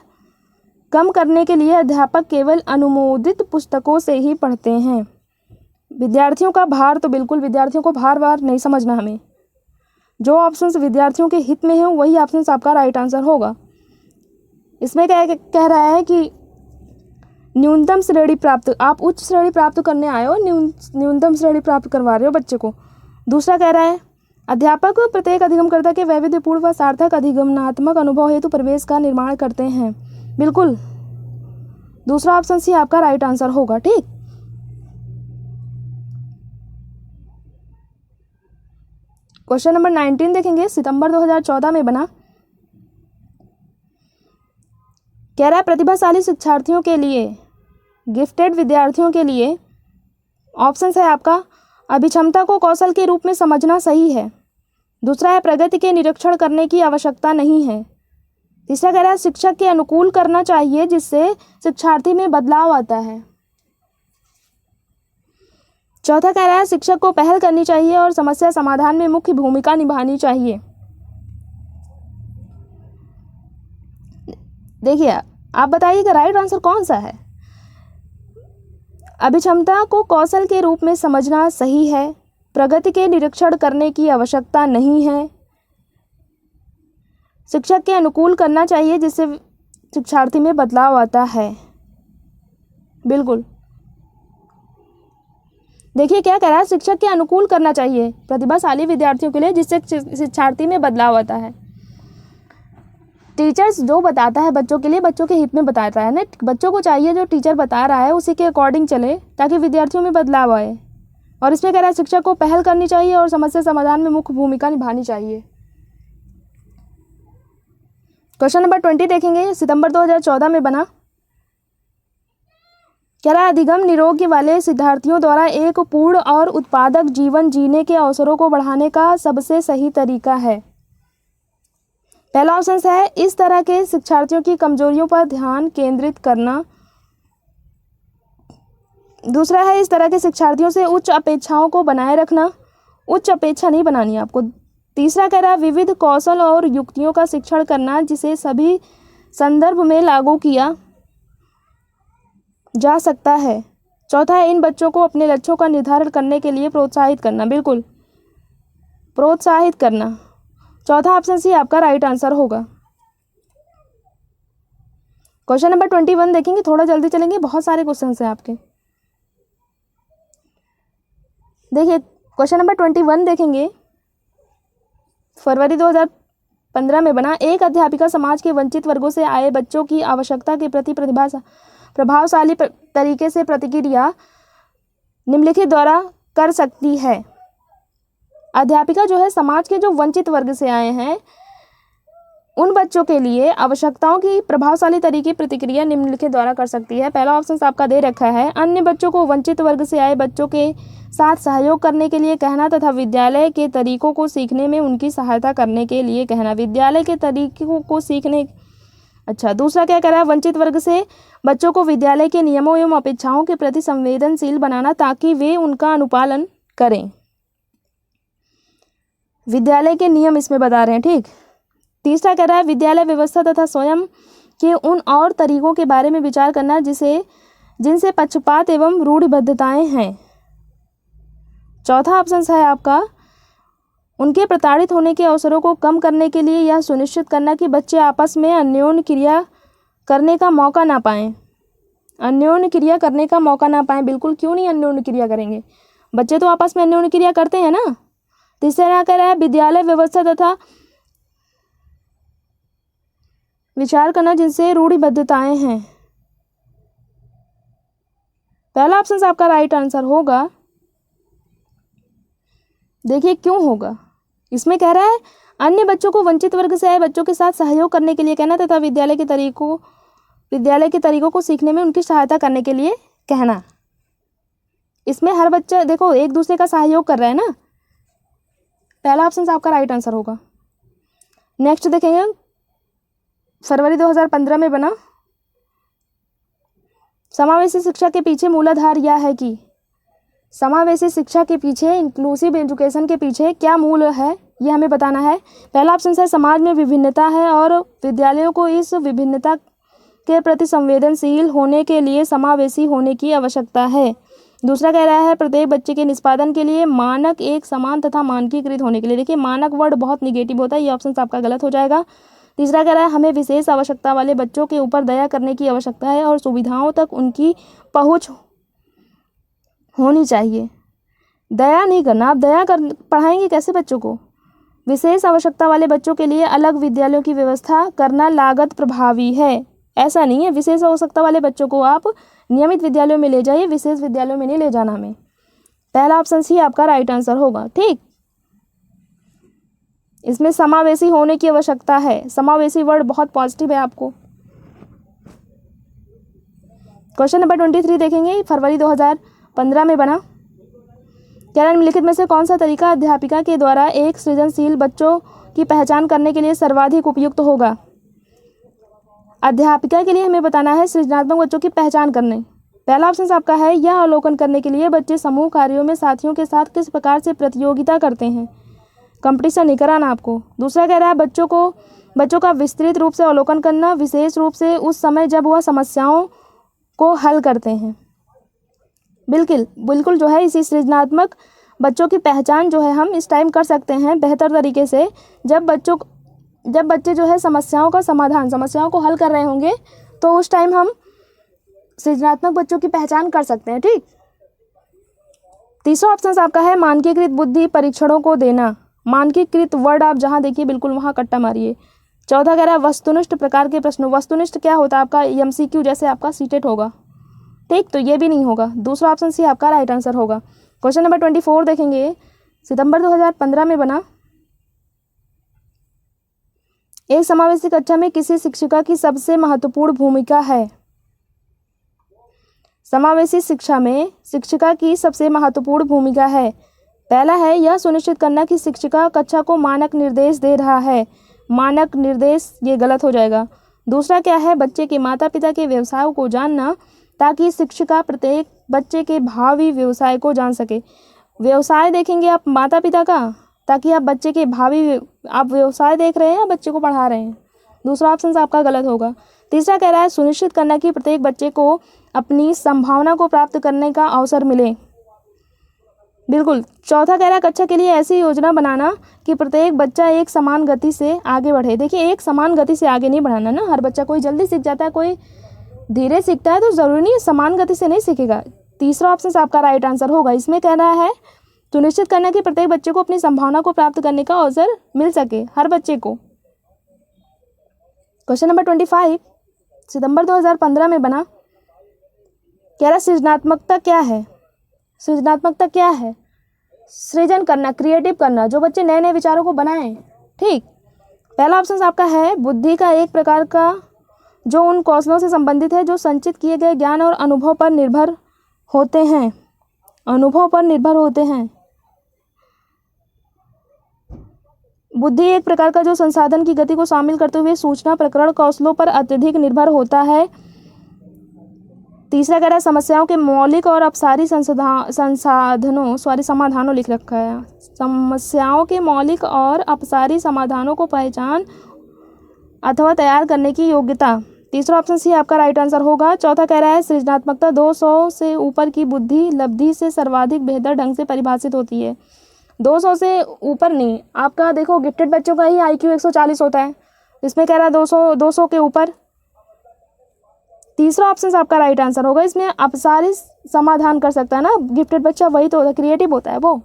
Speaker 1: कम करने के लिए अध्यापक केवल अनुमोदित पुस्तकों से ही पढ़ते हैं। विद्यार्थियों का भार, तो बिल्कुल विद्यार्थियों को भार नहीं समझना हमें। जो ऑप्शंस विद्यार्थियों के हित में है वही ऑप्शंस आपका राइट आंसर होगा। इसमें कह रहा है कि न्यूनतम श्रेणी प्राप्त, आप उच्च श्रेणी प्राप्त करने आए हो, न्यूनतम श्रेणी प्राप्त करवा रहे हो बच्चे को। दूसरा कह रहा है अध्यापक प्रत्येक अधिगमकर्ता के वैविध्यपूर्ण व सार्थक अधिगमनात्मक अनुभव हेतु प्रवेश का निर्माण करते हैं। बिल्कुल दूसरा ऑप्शन ही आपका राइट आंसर होगा। ठीक, क्वेश्चन नंबर 19 देखेंगे, सितंबर 2014 में बना। कह रहा है प्रतिभाशाली शिक्षार्थियों के लिए, गिफ्टेड विद्यार्थियों के लिए ऑप्शन है आपका अभिक्षमता को कौशल के रूप में समझना सही है। दूसरा है प्रगति के निरीक्षण करने की आवश्यकता नहीं है। तीसरा कह रहा है शिक्षक के अनुकूल करना चाहिए जिससे शिक्षार्थी में बदलाव आता है। चौथा कह रहा है शिक्षक को पहल करनी चाहिए और समस्या समाधान में मुख्य भूमिका निभानी चाहिए। देखिए आप बताइएगा राइट आंसर कौन सा है। अभिक्षमता को कौशल के रूप में समझना सही है, प्रगति के निरीक्षण करने की आवश्यकता नहीं है, शिक्षक के अनुकूल करना चाहिए जिससे शिक्षार्थी में बदलाव आता है। बिल्कुल देखिए क्या कह रहा है, शिक्षक के अनुकूल करना चाहिए प्रतिभाशाली विद्यार्थियों के लिए जिससे शिक्षार्थी में बदलाव आता है। टीचर्स जो बताता है बच्चों के लिए बच्चों के हित में बताता है ना, बच्चों को चाहिए जो टीचर बता रहा है उसी के अकॉर्डिंग चले ताकि विद्यार्थियों में बदलाव आए। और इसमें कह रहा है शिक्षक को पहल करनी चाहिए और समस्या समाधान में मुख्य भूमिका निभानी चाहिए। क्वेश्चन नंबर 20 देखेंगे, सितंबर 2014 में बना। कह रहा है अधिगम निरोग्य वाले शिक्षार्थियों द्वारा एक पूर्ण और उत्पादक जीवन जीने के अवसरों को बढ़ाने का सबसे सही तरीका है। पहला ऑप्शन है इस तरह के शिक्षार्थियों की कमजोरियों पर ध्यान केंद्रित करना। दूसरा है इस तरह के शिक्षार्थियों से उच्च अपेक्षाओं को बनाए रखना, उच्च अपेक्षा नहीं बनानी है आपको। तीसरा कह रहा है विविध कौशल और युक्तियों का शिक्षण करना जिसे सभी संदर्भ में लागू किया जा सकता है। चौथा है इन बच्चों को अपने लक्ष्यों का निर्धारण करने के लिए प्रोत्साहित करना, बिल्कुल प्रोत्साहित करना। चौथा ऑप्शन सी आपका राइट आंसर होगा। क्वेश्चन नंबर 21 देखेंगे, थोड़ा जल्दी चलेंगे, बहुत सारे क्वेश्चन हैं आपके। देखिए क्वेश्चन नंबर 21 देखेंगे, फरवरी 2015 में बना। एक अध्यापिका समाज के वंचित वर्गों से आए बच्चों की आवश्यकता के प्रति प्रभावशाली तरीके से प्रतिक्रिया निम्नलिखित द्वारा कर सकती है। अध्यापिका जो है समाज के जो वंचित वर्ग से आए हैं उन बच्चों के लिए आवश्यकताओं की प्रभावशाली तरीके प्रतिक्रिया निम्नलिखित द्वारा कर सकती है। पहला ऑप्शन आपका दे रखा है अन्य बच्चों को वंचित वर्ग से आए बच्चों के साथ सहयोग करने के लिए कहना तथा विद्यालय के तरीकों को सीखने में उनकी सहायता करने के लिए कहना। विद्यालय के तरीकों को सीखने, अच्छा दूसरा क्या कह रहा है, वंचित वर्ग से बच्चों को विद्यालय के नियमों एवं अपेक्षाओं के प्रति संवेदनशील बनाना ताकि वे उनका अनुपालन करें। विद्यालय के नियम इसमें बता रहे हैं, ठीक। तीसरा कह रहा है विद्यालय व्यवस्था तथा स्वयं के उन और तरीकों के बारे में विचार करना जिनसे पक्षपात एवं रूढ़िबद्धताएं हैं। चौथा ऑप्शन है आपका उनके प्रताड़ित होने के अवसरों को कम करने के लिए यह सुनिश्चित करना कि बच्चे आपस में अन्योन्य क्रिया करने का मौका ना पाएं। अन्योन्य क्रिया करने का मौका ना पाएं, बिल्कुल क्यों नहीं अन्योन्य क्रिया करेंगे, बच्चे तो आपस में अन्योन्य क्रिया करते हैं ना। तीसरा कह रहा है विद्यालय व्यवस्था तथा विचार करना जिनसे रूढ़िबद्धताएं हैं। पहला ऑप्शन आपका राइट आंसर होगा। देखिए क्यों होगा, इसमें कह रहा है अन्य बच्चों को वंचित वर्ग से आए बच्चों के साथ सहयोग करने के लिए कहना तथा विद्यालय के तरीकों को सीखने में उनकी सहायता करने के लिए कहना। इसमें हर बच्चा देखो एक दूसरे का सहयोग कर रहा है ना, पहला ऑप्शन आपका राइट आंसर होगा। नेक्स्ट देखेंगे, फरवरी 2015 में बना। समावेशी शिक्षा के पीछे मूलाधार यह है कि समावेशी शिक्षा के पीछे, इंक्लूसिव एजुकेशन के पीछे क्या मूल है, यह हमें बताना है। पहला ऑप्शन है समाज में विभिन्नता है और विद्यालयों को इस विभिन्नता के प्रति संवेदनशील होने के लिए समावेशी होने की आवश्यकता है। दूसरा कह रहा है प्रत्येक बच्चे के निष्पादन के लिए मानक एक समान तथा मानकीकृत होने के लिए। देखिए मानक वर्ड बहुत निगेटिव होता है, ये ऑप्शन आपका गलत हो जाएगा। तीसरा कह रहा है हमें विशेष आवश्यकता वाले बच्चों के ऊपर दया करने की आवश्यकता है और सुविधाओं तक उनकी पहुंच होनी चाहिए। दया नहीं करना, आप दया कर पढ़ाएंगे कैसे बच्चों को। विशेष आवश्यकता वाले बच्चों के लिए अलग विद्यालयों की व्यवस्था करना लागत प्रभावी है, ऐसा नहीं है। विशेष आवश्यकता वाले बच्चों को आप नियमित विद्यालयों में ले जाइए, विशेष विद्यालयों में नहीं ले जाना हमें। पहला ऑप्शन ही आपका राइट आंसर होगा, ठीक। इसमें समावेशी होने की आवश्यकता है, समावेशी वर्ड बहुत पॉजिटिव है आपको। क्वेश्चन नंबर 23 देखेंगे, फरवरी 2015 में बना। क्या निम्नलिखित में से कौन सा तरीका अध्यापिका के द्वारा एक सृजनशील बच्चों की पहचान करने के लिए सर्वाधिक उपयुक्त होगा। अध्यापिका के लिए हमें बताना है सृजनात्मक बच्चों की पहचान करने। पहला ऑप्शन आपका है यह अवलोकन करने के लिए बच्चे समूह कार्यों में साथियों के साथ किस प्रकार से प्रतियोगिता करते हैं, कंपटीशन नहीं कराना आपको। दूसरा कह रहा है बच्चों का विस्तृत रूप से अवलोकन करना, विशेष रूप से उस समय जब वह समस्याओं को हल करते हैं। बिल्कुल जो है इसी सृजनात्मक बच्चों की पहचान जो है हम इस टाइम कर सकते हैं बेहतर तरीके से जब बच्चे जो है समस्याओं को हल कर रहे होंगे, तो उस टाइम हम सृजनात्मक बच्चों की पहचान कर सकते हैं, ठीक। तीसरा ऑप्शन आपका है मानकीकृत बुद्धि परीक्षणों को देना। मानकीकृत वर्ड आप जहां देखिए बिल्कुल वहां कट्टा मारिए। चौथा कह रहा है वस्तुनिष्ठ प्रकार के प्रश्नों। वस्तुनिष्ठ क्या होता है आपका, MCQ जैसे आपका सीटेट होगा, ठीक, तो ये भी नहीं होगा। दूसरा ऑप्शन सी आपका राइट आंसर होगा। क्वेश्चन नंबर 24 देखेंगे, सितंबर 2015 में बना। एक समावेशी कक्षा में किसी शिक्षिका की सबसे महत्वपूर्ण भूमिका है। समावेशी शिक्षा में शिक्षिका की सबसे महत्वपूर्ण भूमिका है। पहला है यह सुनिश्चित करना कि शिक्षिका कक्षा को मानक निर्देश दे रहा है। मानक निर्देश ये गलत हो जाएगा। दूसरा क्या है बच्चे के माता पिता के व्यवसायों को जानना ताकि शिक्षिका प्रत्येक बच्चे के भावी व्यवसाय को जान सके। व्यवसाय देखेंगे आप माता पिता का, ताकि आप बच्चे के भावी, आप व्यवसाय देख रहे हैं या बच्चे को पढ़ा रहे हैं। दूसरा ऑप्शन आपका गलत होगा। तीसरा कह रहा है सुनिश्चित करना कि प्रत्येक बच्चे को अपनी संभावना को प्राप्त करने का अवसर मिले। बिल्कुल। चौथा कह रहा है कक्षा के लिए ऐसी योजना बनाना कि प्रत्येक बच्चा एक समान गति से आगे बढ़े। देखिए, एक समान गति से आगे नहीं बढ़ाना ना, हर बच्चा कोई जल्दी सीख जाता है, कोई धीरे सीखता है, तो ज़रूरी नहीं समान गति से नहीं सीखेगा। तीसरा ऑप्शन आपका राइट आंसर होगा। इसमें कह रहा है सुनिश्चित करना कि प्रत्येक बच्चे को अपनी संभावना को प्राप्त करने का अवसर मिल सके, हर बच्चे को। क्वेश्चन नंबर 25 सितंबर 2015 में बना। कह रहा सृजनात्मकता क्या है। सृजनात्मकता क्या है? सृजन करना, क्रिएटिव करना, जो बच्चे नए नए विचारों को बनाएं। ठीक। पहला ऑप्शन आपका है बुद्धि का एक प्रकार का जो उन कौशलों से संबंधित है जो संचित किए गए ज्ञान और अनुभव पर निर्भर होते हैं। अनुभव पर निर्भर होते हैं। बुद्धि एक प्रकार का जो संसाधन की गति को शामिल करते हुए सूचना प्रकरण कौशलों पर अत्यधिक निर्भर होता है। तीसरा कह रहा है समस्याओं के मौलिक और अपसारी समाधानों लिख रखा है। समस्याओं के मौलिक और अपसारी समाधानों को पहचान अथवा तैयार करने की योग्यता। तीसरा ऑप्शन सी आपका राइट आंसर होगा। चौथा कह रहा है सृजनात्मकता 200 से ऊपर की बुद्धि लब्धि से सर्वाधिक बेहतर ढंग से परिभाषित होती है। 200 से ऊपर नहीं, आपका देखो गिफ्टेड बच्चों का ही IQ 140 होता है, इसमें कह रहा है 200 के ऊपर। तीसरा ऑप्शन आपका राइट आंसर होगा। इसमें अपसारी समाधान कर सकता है ना गिफ्टेड बच्चा, वही तो होता है, क्रिएटिव होता है वो।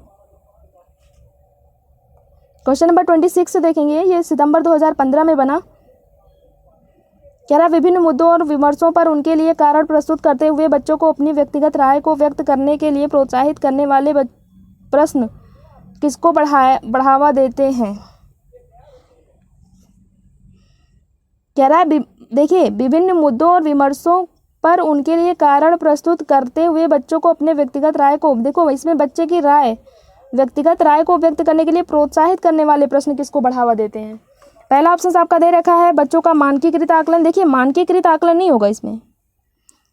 Speaker 1: क्वेश्चन नंबर 26 देखेंगे, ये सितंबर 2015 में बना। कह रहा विभिन्न मुद्दों और विमर्शों पर उनके लिए कारण प्रस्तुत करते हुए बच्चों को अपनी व्यक्तिगत राय को व्यक्त करने के लिए प्रोत्साहित करने वाले प्रश्न किसको बढ़ावा देते हैं। कह रहा है देखिए, विभिन्न मुद्दों और विमर्शों पर उनके लिए कारण प्रस्तुत करते हुए बच्चों को अपने व्यक्तिगत राय को, देखो इसमें बच्चे की राय, व्यक्तिगत राय को व्यक्त करने के लिए प्रोत्साहित करने वाले प्रश्न किसको बढ़ावा देते हैं। पहला ऑप्शन आपका दे रखा है बच्चों का मानकीकृत आकलन। देखिए, मानकीकृत आकलन नहीं होगा इसमें।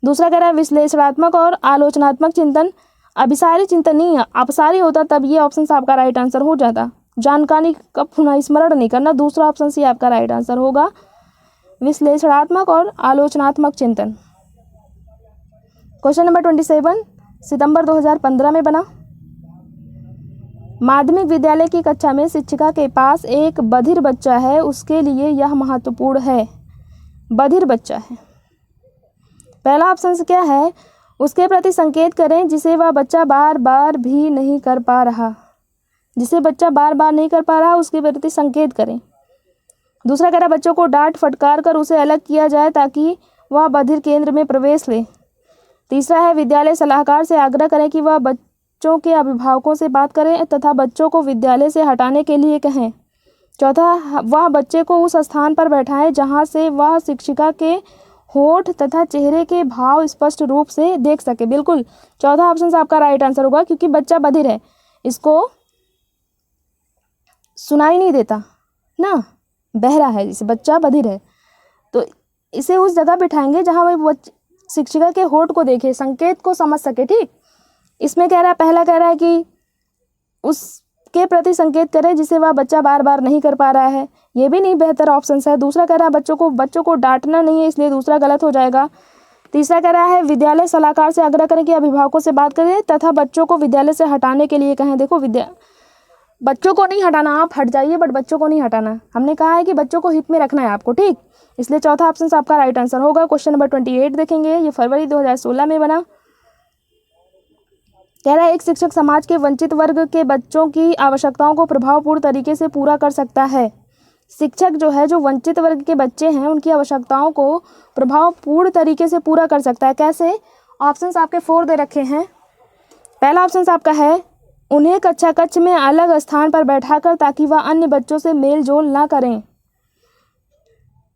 Speaker 1: दूसरा कह रहा है विश्लेषणात्मक और आलोचनात्मक चिंतन। अभिसारी चिंतन नहीं है, अपसारी होता तब ये ऑप्शन आपका राइट आंसर हो जाता। जानकारी का पुनः स्मरण नहीं करना, दूसरा ऑप्शन सी आपका राइट आंसर होगा, विश्लेषणात्मक और आलोचनात्मक चिंतन। क्वेश्चन नंबर 27 सितंबर 2015 में बना। माध्यमिक विद्यालय की कक्षा में शिक्षिका के पास एक बधिर बच्चा है, उसके लिए यह महत्वपूर्ण है। बधिर बच्चा है। पहला ऑप्शन क्या है, उसके प्रति संकेत करें जिसे वह बच्चा बार बार भी नहीं कर पा रहा। जिसे बच्चा बार बार नहीं कर पा रहा उसके प्रति संकेत करें। दूसरा कह रहा बच्चों को डांट फटकार कर उसे अलग किया जाए ताकि वह बधिर केंद्र में प्रवेश ले। तीसरा है विद्यालय सलाहकार से आग्रह करें कि वह बच्चों के अभिभावकों से बात करें तथा बच्चों को विद्यालय से हटाने के लिए कहें। चौथा, वह बच्चे को उस स्थान पर बैठाएं जहां से वह शिक्षिका के होठ तथा चेहरे के भाव स्पष्ट रूप से देख सके। बिल्कुल, चौथा ऑप्शन आपका राइट आंसर होगा, क्योंकि बच्चा बधिर है, इसको सुनाई नहीं देता ना, बहरा है, जिसे बच्चा बधिर है, तो इसे उस जगह बिठाएंगे जहां वह शिक्षिका के होठ को देखे, संकेत को समझ सके। ठीक। इसमें कह रहा है, पहला कह रहा है कि उसके प्रति संकेत करें जिसे वह बच्चा बार बार नहीं कर पा रहा है, ये भी नहीं बेहतर ऑप्शन है। दूसरा कह रहा है बच्चों को डांटना नहीं है, इसलिए दूसरा गलत हो जाएगा। तीसरा कह रहा है विद्यालय सलाहकार से आग्रह करें कि अभिभावकों से बात करें तथा बच्चों को विद्यालय से हटाने के लिए कहें। देखो, बच्चों को नहीं हटाना, आप हट जाइए बट बच्चों को नहीं हटाना। हमने कहा है कि बच्चों को हित में रखना है आपको। ठीक, इसलिए चौथा ऑप्शन आपका राइट आंसर होगा। क्वेश्चन नंबर 28 देखेंगे, ये फरवरी 2016 में बना। कह रहा है एक शिक्षक समाज के वंचित वर्ग के बच्चों की आवश्यकताओं को प्रभावपूर्ण तरीके से पूरा कर सकता है। शिक्षक जो है, जो वंचित वर्ग के बच्चे हैं, उनकी आवश्यकताओं को प्रभावपूर्ण तरीके से पूरा कर सकता है। कैसे? ऑप्शंस आपके 4 दे रखे हैं। पहला ऑप्शन आपका है उन्हें कक्षा कक्ष में अलग स्थान पर बैठाकर ताकि वह अन्य बच्चों से मेल जोल ना करें।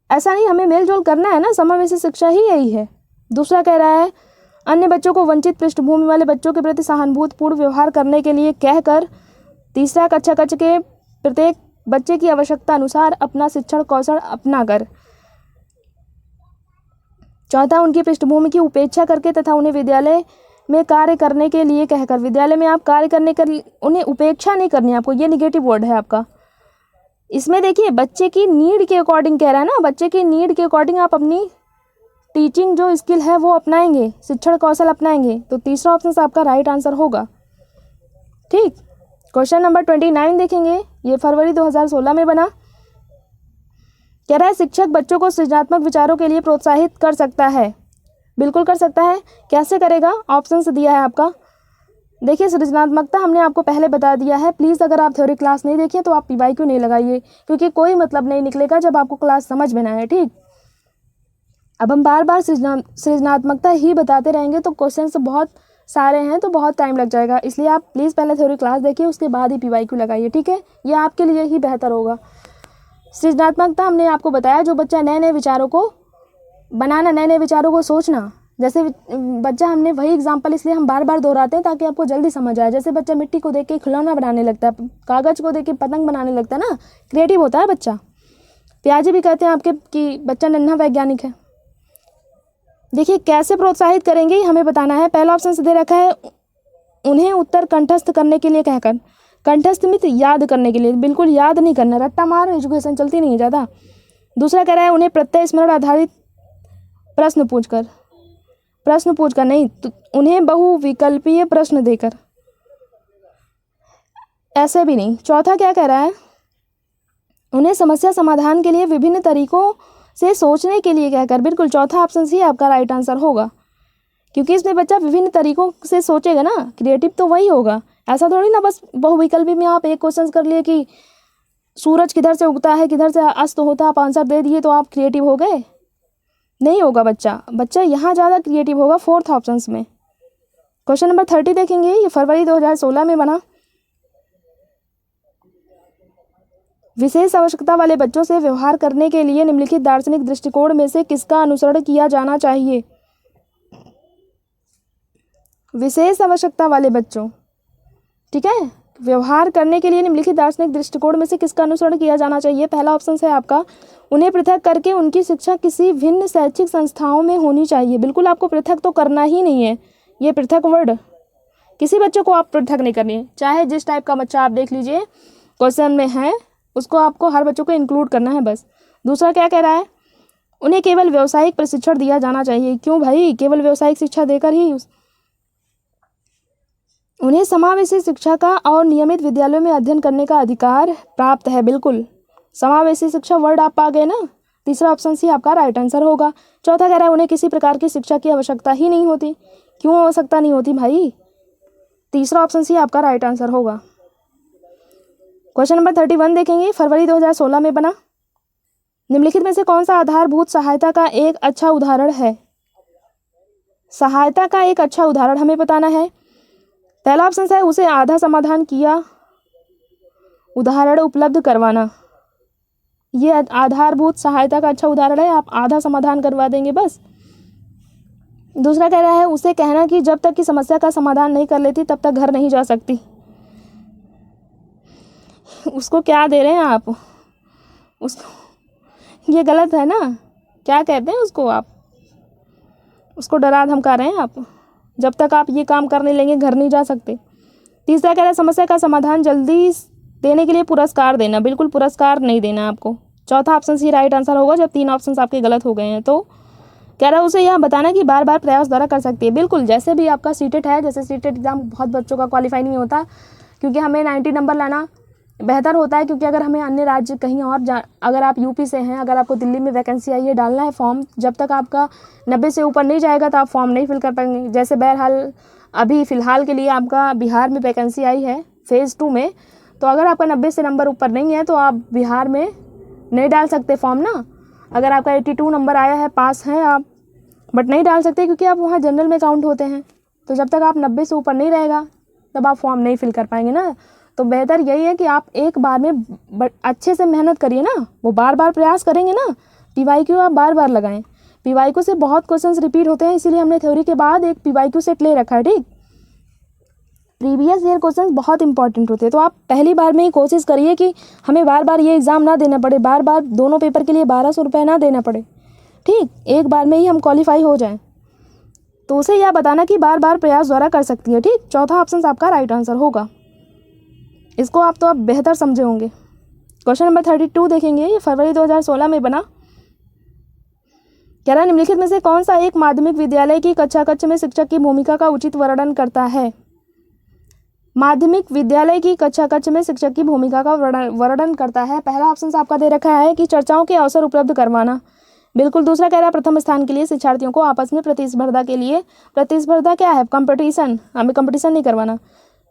Speaker 1: ऐसा नहीं, हमें मेल जोल करना है ना, समावेशी शिक्षा ही यही है। दूसरा कह रहा है अन्य बच्चों को वंचित पृष्ठभूमि वाले बच्चों के प्रति सहानुभूतिपूर्ण व्यवहार करने के लिए कहकर। तीसरा, कक्षा कक्ष के प्रत्येक बच्चे की आवश्यकता अनुसार अपना शिक्षण कौशल अपना कर। चौथा, उनकी पृष्ठभूमि की उपेक्षा करके तथा उन्हें विद्यालय में कार्य करने के लिए कहकर, विद्यालय में आप कार्य करने कर, उन्हें उपेक्षा नहीं करनी है आपको, ये निगेटिव वर्ड है आपका। इसमें देखिए बच्चे की नीड के अकॉर्डिंग कह रहा है ना, बच्चे की नीड के अकॉर्डिंग आप अपनी टीचिंग जो स्किल है वो अपनाएंगे, शिक्षण कौशल अपनाएंगे। तो तीसरा ऑप्शन आपका राइट आंसर होगा। ठीक, क्वेश्चन नंबर 29 देखेंगे, ये फरवरी 2016 में बना। कह रहा है शिक्षक बच्चों को सृजनात्मक विचारों के लिए प्रोत्साहित कर सकता है। बिल्कुल कर सकता है। कैसे करेगा? ऑप्शन से दिया है आपका। देखिए सृजनात्मकता हमने आपको पहले बता दिया है। प्लीज़ अगर आप थ्योरी क्लास नहीं देखें तो आप PYQ नहीं लगाइए, क्योंकि कोई मतलब नहीं निकलेगा जब आपको क्लास समझ में ना आए। ठीक, अब हम बार बार सृजनात्मकता ही बताते रहेंगे तो क्वेश्चन बहुत सारे हैं तो बहुत टाइम लग जाएगा। इसलिए आप प्लीज़ पहले थ्योरी क्लास देखिए, उसके बाद ही PYQ लगाइए। ठीक है, यह आपके लिए ही बेहतर होगा। सृजनात्मकता हमने आपको बताया जो बच्चा नए नए विचारों को बनाना, नए नए विचारों को सोचना। जैसे बच्चा, हमने वही एग्जाम्पल इसलिए हम बार बार दोहराते हैं ताकि आपको जल्दी समझ आए। जैसे बच्चा मिट्टी को देख के खिलौना बनाने लगता है, कागज़ को देख के पतंग बनाने लगता है ना, क्रिएटिव होता है बच्चा। पियाजे भी कहते हैं आपके कि बच्चा नन्हा वैज्ञानिक है। देखिए कैसे प्रोत्साहित करेंगे हमें बताना है। पहला ऑप्शन से दे रखा है उन्हें उत्तर कंठस्थ करने के लिए कहकर, कंठस्थ में याद करने के लिए, बिल्कुल याद नहीं करना, रट्टा मार एजुकेशन चलती नहीं है ज़्यादा। दूसरा कह रहा है उन्हें प्रत्यय स्मरण आधारित प्रश्न पूछकर नहीं तो उन्हें बहुविकल्पीय प्रश्न देकर, ऐसे भी नहीं। चौथा क्या कह रहा है, उन्हें समस्या समाधान के लिए विभिन्न तरीकों से सोचने के लिए कहकर। बिल्कुल चौथा ऑप्शन ही आपका राइट आंसर होगा, क्योंकि इसमें बच्चा विभिन्न तरीकों से सोचेगा ना, क्रिएटिव तो वही होगा। ऐसा थोड़ी ना बस बहुविकल्पी में आप एक क्वेश्चन कर लिए कि सूरज किधर से उगता है किधर से अस्त होता है, आप आंसर दे दिए तो आप क्रिएटिव हो गए, नहीं होगा बच्चा यहाँ ज़्यादा क्रिएटिव होगा फोर्थ ऑप्शन में। क्वेश्चन नंबर 30 देखेंगे, ये फरवरी 2016 में बना। विशेष आवश्यकता वाले बच्चों से व्यवहार करने के लिए निम्नलिखित दार्शनिक दृष्टिकोण में से किसका अनुसरण किया जाना चाहिए? विशेष आवश्यकता वाले बच्चों, ठीक है, व्यवहार करने के लिए निम्नलिखित दार्शनिक दृष्टिकोण में से किसका अनुसरण किया जाना चाहिए? पहला ऑप्शन है आपका उन्हें पृथक करके उनकी शिक्षा किसी भिन्न शैक्षिक संस्थाओं में होनी चाहिए। बिल्कुल आपको पृथक तो करना ही नहीं है, ये पृथक वर्ड किसी बच्चे को आप पृथक नहीं करनी, चाहे जिस टाइप का बच्चा आप देख लीजिए क्वेश्चन में है उसको आपको हर बच्चों को इंक्लूड करना है बस। दूसरा क्या कह रहा है, उन्हें केवल व्यावसायिक प्रशिक्षण दिया जाना चाहिए। क्यों भाई, केवल व्यावसायिक शिक्षा देकर ही उन्हें समावेशी शिक्षा का और नियमित विद्यालयों में अध्ययन करने का अधिकार प्राप्त है। बिल्कुल समावेशी शिक्षा वर्ड आप आ गए ना, तीसरा ऑप्शन सी आपका राइट आंसर होगा। चौथा कह रहा है उन्हें किसी प्रकार की शिक्षा की आवश्यकता ही नहीं होती। क्यों आवश्यकता नहीं होती भाई, तीसरा ऑप्शन सी आपका राइट आंसर होगा। क्वेश्चन नंबर 31 देखेंगे, फरवरी 2016 में बना। निम्नलिखित में से कौन सा आधारभूत सहायता का एक अच्छा उदाहरण है? सहायता का एक अच्छा उदाहरण हमें बताना है। पहला ऑप्शन है उसे आधा समाधान किया उदाहरण उपलब्ध करवाना। ये आधारभूत सहायता का अच्छा उदाहरण है, आप आधा समाधान करवा देंगे बस। दूसरा कह रहा है उसे कहना कि जब तक कि समस्या का समाधान नहीं कर लेती तब तक घर नहीं जा सकती। उसको क्या दे रहे हैं आप उसको, ये गलत है ना, क्या कहते हैं उसको, आप उसको डरा धमका रहे हैं आप, जब तक आप ये काम करने लेंगे घर नहीं जा सकते। तीसरा कह रहा है समस्या का समाधान जल्दी देने के लिए पुरस्कार देना। बिल्कुल पुरस्कार नहीं देना आपको। चौथा ऑप्शन ही राइट आंसर होगा जब तीन ऑप्शन आपके गलत हो गए हैं। तो कह रहा है उसे यह बताना कि बार बार प्रयास द्वारा कर सकती है। बिल्कुल जैसे भी आपका सीटेट है, जैसे सीटेट एग्ज़ाम बहुत बच्चों का क्वालिफाई नहीं होता क्योंकि हमें 90 नंबर लाना बेहतर होता है, क्योंकि अगर हमें अन्य राज्य कहीं और अगर आप यूपी से हैं, अगर आपको दिल्ली में वैकेंसी आई है, डालना है फॉर्म, जब तक आपका 90 से ऊपर नहीं जाएगा तो आप फॉर्म नहीं फिल कर पाएंगे। जैसे बहरहाल अभी फ़िलहाल के लिए आपका बिहार में वैकेंसी आई है फ़ेज़ 2 में, तो अगर आपका 90 से नंबर ऊपर नहीं है तो आप बिहार में नहीं डाल सकते फॉर्म ना। अगर आपका 82 नंबर आया है, पास हैं आप, बट नहीं डाल सकते क्योंकि आप वहाँ जनरल में काउंट होते हैं। तो जब तक आप 90 से ऊपर नहीं रहेगा तब आप फॉर्म नहीं फिल कर पाएंगे ना। तो बेहतर यही है कि आप एक बार में अच्छे से मेहनत करिए ना, वो बार बार प्रयास करेंगे ना। PYQ आप बार बार लगाएं, PYQ से बहुत क्वेश्चंस रिपीट होते हैं, इसीलिए हमने थ्योरी के बाद एक PYQ सेट ले रखा है। ठीक, प्रीवियस ईयर क्वेश्चंस बहुत इंपॉर्टेंट होते हैं, तो आप पहली बार में ही कोशिश करिए कि हमें बार बार ये एग्ज़ाम ना देना पड़े, बार बार दोनों पेपर के लिए 1200 रुपये ना देना पड़े। ठीक, एक बार में ही हम क्वालिफाई हो जाएं। तो उसे यह बताना कि बार बार प्रयास द्वारा कर सकती है। ठीक, चौथा ऑप्शन आपका राइट आंसर होगा। इसको आप तो आप बेहतर समझे होंगे। क्वेश्चन नंबर 32 देखेंगे, ये फरवरी 2016 में बना। कह रहा है निम्नलिखित में से कौन सा एक माध्यमिक विद्यालय की कक्षा कक्ष में शिक्षक की भूमिका का उचित वर्णन करता है। माध्यमिक विद्यालय की कक्षा कक्ष में शिक्षक की भूमिका का वर्णन करता है। पहला ऑप्शन आपका दे रखा है कि चर्चाओं के अवसर उपलब्ध करवाना, बिल्कुल। दूसरा कह रहा है प्रथम स्थान के लिए शिक्षार्थियों को आपस में प्रतिस्पर्धा के लिए, प्रतिस्पर्धा क्या है, कंपटीशन, हमें कंपटीशन नहीं करवाना।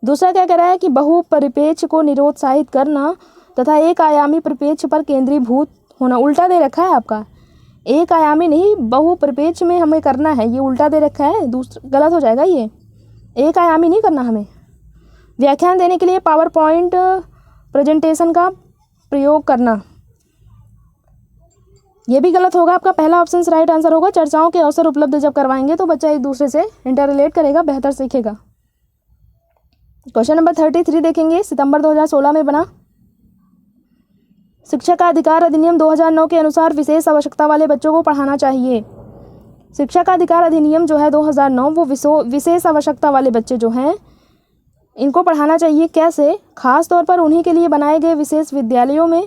Speaker 1: दूसरा क्या कह रहा है कि बहुपरिप्रेक्ष्य को निरुत्साहित करना तथा एक आयामी परिप्रेक्ष्य पर केंद्रीभूत होना। उल्टा दे रखा है आपका, एक आयामी नहीं बहुपरिप्रेक्ष्य में हमें करना है, ये उल्टा दे रखा है, दूसरा गलत हो जाएगा। ये एक आयामी नहीं करना हमें। व्याख्यान देने के लिए पावर पॉइंट प्रेजेंटेशन का प्रयोग करना, ये भी गलत होगा आपका। पहला ऑप्शन राइट आंसर होगा। चर्चाओं के अवसर उपलब्ध जब करवाएंगे तो बच्चा एक दूसरे से इंटर रिलेट करेगा, बेहतर सीखेगा। क्वेश्चन नंबर 33 देखेंगे, सितंबर 2016 में बना। शिक्षा का अधिकार अधिनियम 2009 के अनुसार विशेष आवश्यकता वाले बच्चों को पढ़ाना चाहिए। शिक्षा का अधिकार अधिनियम जो है 2009, वो विशेष आवश्यकता वाले बच्चे जो हैं इनको पढ़ाना चाहिए। कैसे? खास तौर पर उन्हीं के लिए बनाए गए विशेष विद्यालयों में।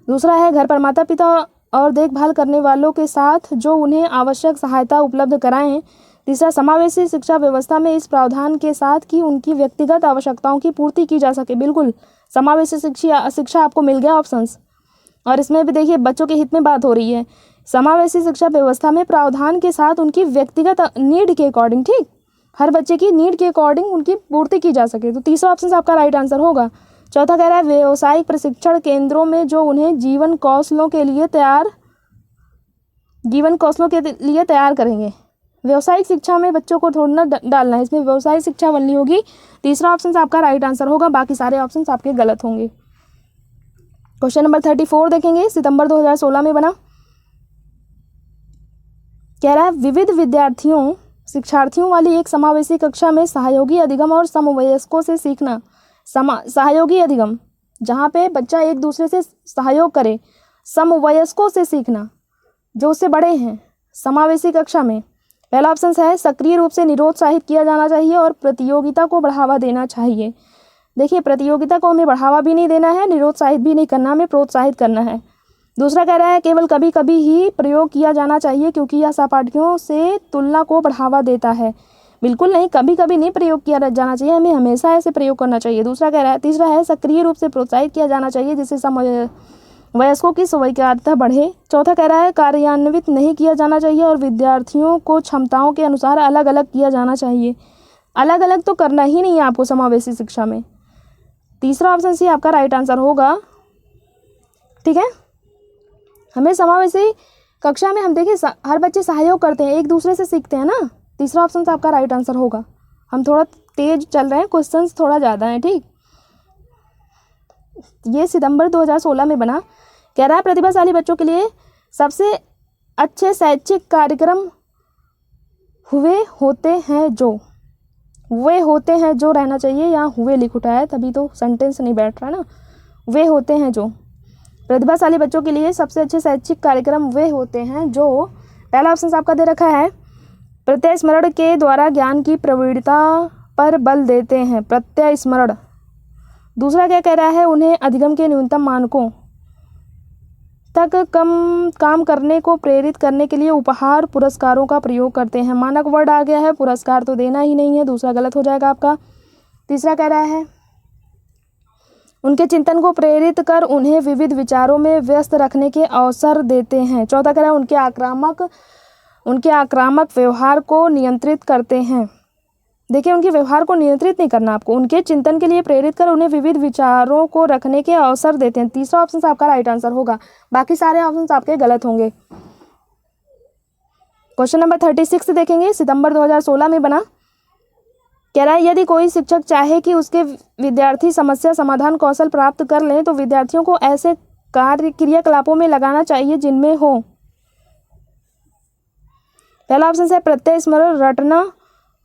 Speaker 1: दूसरा है घर पर माता पिता और देखभाल करने वालों के साथ जो उन्हें आवश्यक सहायता उपलब्ध कराएं। तीसरा समावेशी शिक्षा व्यवस्था में इस प्रावधान के साथ कि उनकी व्यक्तिगत आवश्यकताओं की पूर्ति की जा सके। बिल्कुल समावेशी शिक्षा आपको मिल गया ऑप्शंस। और इसमें भी देखिए बच्चों के हित में बात हो रही है। समावेशी शिक्षा व्यवस्था में प्रावधान के साथ उनकी व्यक्तिगत नीड के अकॉर्डिंग, ठीक, हर बच्चे की नीड के अकॉर्डिंग उनकी पूर्ति की जा सके। तो तीसरा ऑप्शन आपका राइट आंसर होगा। चौथा कह रहा है व्यावसायिक प्रशिक्षण केंद्रों में जो उन्हें जीवन कौशलों के लिए तैयार करेंगे। व्यावसायिक शिक्षा में बच्चों को थोड़ा ना डालना है, इसमें व्यावसायिक शिक्षा वाली होगी। तीसरा ऑप्शन आपका राइट आंसर होगा, बाकी सारे ऑप्शन आपके गलत होंगे। क्वेश्चन नंबर 34 देखेंगे, सितंबर 2016 में बना। कह रहा है विविध विद्यार्थियों शिक्षार्थियों वाली एक समावेशी कक्षा में सहयोगी अधिगम और समवयस्कों से सीखना। सहयोगी अधिगम जहाँ पे बच्चा एक दूसरे से सहयोग करे, समवयस्कों से सीखना जो उससे बड़े हैं। समावेशी कक्षा में पहला ऑप्शन है सक्रिय रूप से निरुत्साहित किया जाना चाहिए और प्रतियोगिता को बढ़ावा देना चाहिए। देखिए प्रतियोगिता को हमें बढ़ावा भी नहीं देना है, निरुत्साहित भी नहीं करना, हमें प्रोत्साहित करना है। दूसरा कह रहा है केवल कभी कभी ही प्रयोग किया जाना चाहिए क्योंकि यह सहपाठियों से तुलना को बढ़ावा देता है। बिल्कुल नहीं, कभी कभी नहीं प्रयोग किया जाना चाहिए, हमें हमेशा ऐसे प्रयोग करना चाहिए। दूसरा कह रहा है, तीसरा है सक्रिय रूप से प्रोत्साहित किया जाना चाहिए जिससे वयस्कों की स्वीकार्यता बढ़े। चौथा कह रहा है कार्यान्वित नहीं किया जाना चाहिए और विद्यार्थियों को क्षमताओं के अनुसार अलग अलग किया जाना चाहिए। अलग अलग तो करना ही नहीं है आपको समावेशी शिक्षा में। तीसरा ऑप्शन सी आपका राइट आंसर होगा, ठीक है। हमें समावेशी कक्षा में हम देखिए हर बच्चे सहयोग करते हैं, एक दूसरे से सीखते हैं ना। तीसरा ऑप्शन आपका राइट आंसर होगा। हम थोड़ा तेज चल रहे हैं, क्वेश्चंस थोड़ा ज़्यादा हैं, ठीक। ये सितंबर 2016 में बना। कह रहा है प्रतिभाशाली बच्चों के लिए सबसे अच्छे शैक्षिक कार्यक्रम वे होते हैं जो रहना चाहिए। यहाँ हुए लिख उठा है तभी तो सेंटेंस नहीं बैठ रहा ना। वे होते हैं जो प्रतिभाशाली बच्चों के लिए सबसे अच्छे शैक्षिक कार्यक्रम वे होते हैं जो, पहला ऑप्शन आपका दे रखा है प्रत्यय स्मरण के द्वारा ज्ञान की प्रवीणता पर बल देते हैं। प्रत्यय स्मरण। दूसरा क्या कह रहा है उन्हें अधिगम के न्यूनतम मानकों तक काम करने को प्रेरित करने के लिए उपहार पुरस्कारों का प्रयोग करते हैं। मानक वर्ड आ गया है, पुरस्कार तो देना ही नहीं है, दूसरा गलत हो जाएगा आपका। तीसरा कह रहा है उनके चिंतन को प्रेरित कर उन्हें विविध विचारों में व्यस्त रखने के अवसर देते हैं। चौथा कह रहा है उनके आक्रामक व्यवहार को नियंत्रित करते हैं। देखिए उनके व्यवहार को नियंत्रित नहीं करना आपको, उनके चिंतन के लिए प्रेरित कर उन्हें विविध विचारों को रखने के अवसर देते हैं। तीसरा ऑप्शन आपका राइट आंसर होगा, बाकी सारे ऑप्शन आपके गलत होंगे। क्वेश्चन नंबर 36 देखेंगे, सितंबर 2016 में बना। कह रहा है यदि कोई शिक्षक चाहे कि उसके विद्यार्थी समस्या समाधान कौशल प्राप्त कर लें तो विद्यार्थियों को ऐसे क्रियाकलापों में लगाना चाहिए जिनमें हो। पहला ऑप्शन है प्रत्यय स्मरण, रटना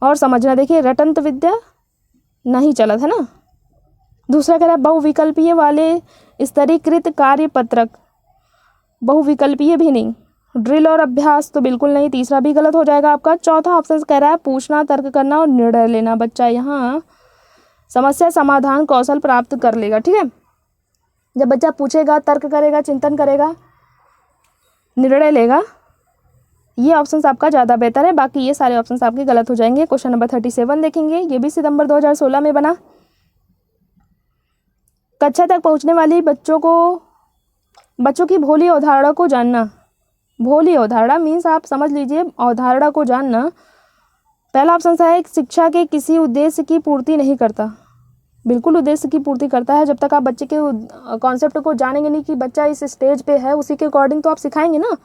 Speaker 1: और समझना। देखिए रटंत विद्या नहीं चला था ना। दूसरा कह रहा है बहुविकल्पीय वाले स्तरीकृत कार्य पत्रक, बहुविकल्पीय भी नहीं, ड्रिल और अभ्यास तो बिल्कुल नहीं, तीसरा भी गलत हो जाएगा आपका। चौथा ऑप्शन कह रहा है पूछना, तर्क करना और निर्णय लेना। बच्चा यहाँ समस्या समाधान कौशल प्राप्त कर लेगा। ठीक है, जब बच्चा पूछेगा, तर्क करेगा, चिंतन करेगा, निर्णय लेगा, ये ऑप्शन आपका ज़्यादा बेहतर है। बाकी ये सारे ऑप्शन आपके गलत हो जाएंगे। क्वेश्चन नंबर 37 देखेंगे, ये भी सितंबर 2016 में बना। कक्षा तक पहुंचने वाली बच्चों की भोली अवधारणा को जानना। भोली अवधारणा मीन्स आप समझ लीजिए अवधारणा को जानना। पहला ऑप्शन है शिक्षा के किसी उद्देश्य की पूर्ति नहीं करता। बिल्कुल उद्देश्य की पूर्ति करता है। जब तक आप बच्चे के कॉन्सेप्ट को जानेंगे नहीं कि बच्चा इस स्टेज पे है, उसी के अकॉर्डिंग तो आप सिखाएंगे ना।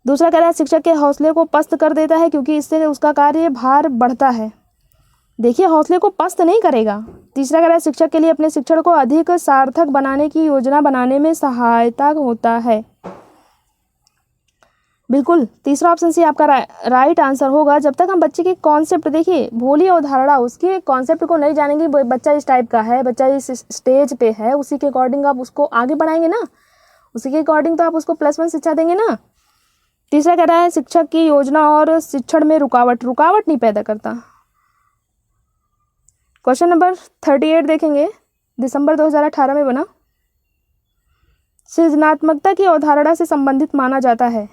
Speaker 1: दूसरा कह रहा है शिक्षक के हौसले को पस्त कर देता है क्योंकि इससे उसका कार्य भार बढ़ता है। देखिए हौसले को पस्त नहीं करेगा। तीसरा कह रहा है शिक्षक के लिए अपने शिक्षण को अधिक सार्थक बनाने की योजना बनाने में सहायता होता है। बिल्कुल तीसरा ऑप्शन सी आपका राइट आंसर होगा। जब तक हम बच्चे के कॉन्सेप्ट, देखिए भोली अवधारणा, उसके कॉन्सेप्ट को नहीं जानेंगे, बच्चा इस टाइप का है, बच्चा इस स्टेज पे है, उसी के अकॉर्डिंग आप उसको आगे बढ़ाएंगे ना, उसी के अकॉर्डिंग तो आप उसको +1 शिक्षा देंगे ना। तीसरा कह रहा है शिक्षक की योजना और शिक्षण में रुकावट नहीं पैदा करता। क्वेश्चन नंबर 38 देखेंगे, दिसंबर 2018 में बना। सृजनात्मकता की अवधारणा से संबंधित माना जाता है।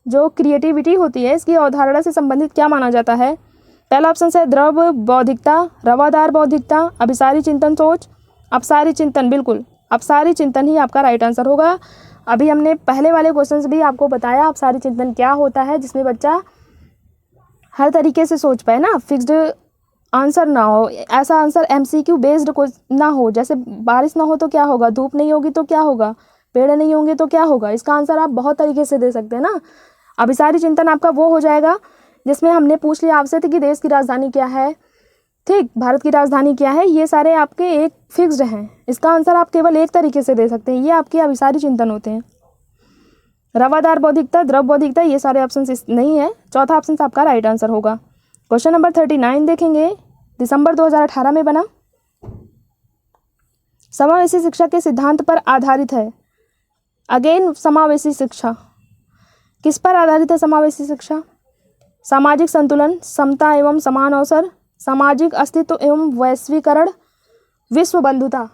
Speaker 1: जो क्रिएटिविटी होती है इसकी अवधारणा से संबंधित क्या माना जाता है? पहला ऑप्शन है द्रव बौद्धिकता, रवादार बौद्धिकता, अभिसारी चिंतन सोच, अपसारी चिंतन। बिल्कुल अपसारी चिंतन ही आपका राइट आंसर होगा। अभी हमने पहले वाले क्वेश्चंस भी आपको बताया अपसारी चिंतन क्या होता है, जिसमें बच्चा हर तरीके से सोच पाए ना, फिक्स्ड आंसर ना हो, ऐसा आंसर MCQ बेस्ड को ना हो। जैसे बारिश ना हो तो क्या होगा, धूप नहीं होगी तो क्या होगा, पेड़ नहीं होंगे तो क्या होगा। इसका आंसर आप बहुत तरीके से दे सकते हैं ना। अभिसारी चिंतन आपका वो हो जाएगा जिसमें हमने पूछ लिया आपसे कि देश की राजधानी क्या है, ठीक, भारत की राजधानी क्या है, ये सारे आपके एक फिक्स्ड हैं। इसका आंसर आप केवल एक तरीके से दे सकते हैं, ये आपके अभिसारी चिंतन होते हैं। रवादार बौद्धिकता, द्रव बौद्धिकता, ये सारे ऑप्शन नहीं है। चौथा ऑप्शन आपका राइट आंसर होगा। क्वेश्चन नंबर 39 देखेंगे, दिसंबर 2018 में बना। समावेशी शिक्षा के सिद्धांत पर आधारित है। अगेन समावेशी शिक्षा किस पर आधारित है? समावेशी शिक्षा सामाजिक संतुलन, समता एवं समान अवसर, सामाजिक अस्तित्व एवं वैश्वीकरण, विश्व बंधुता।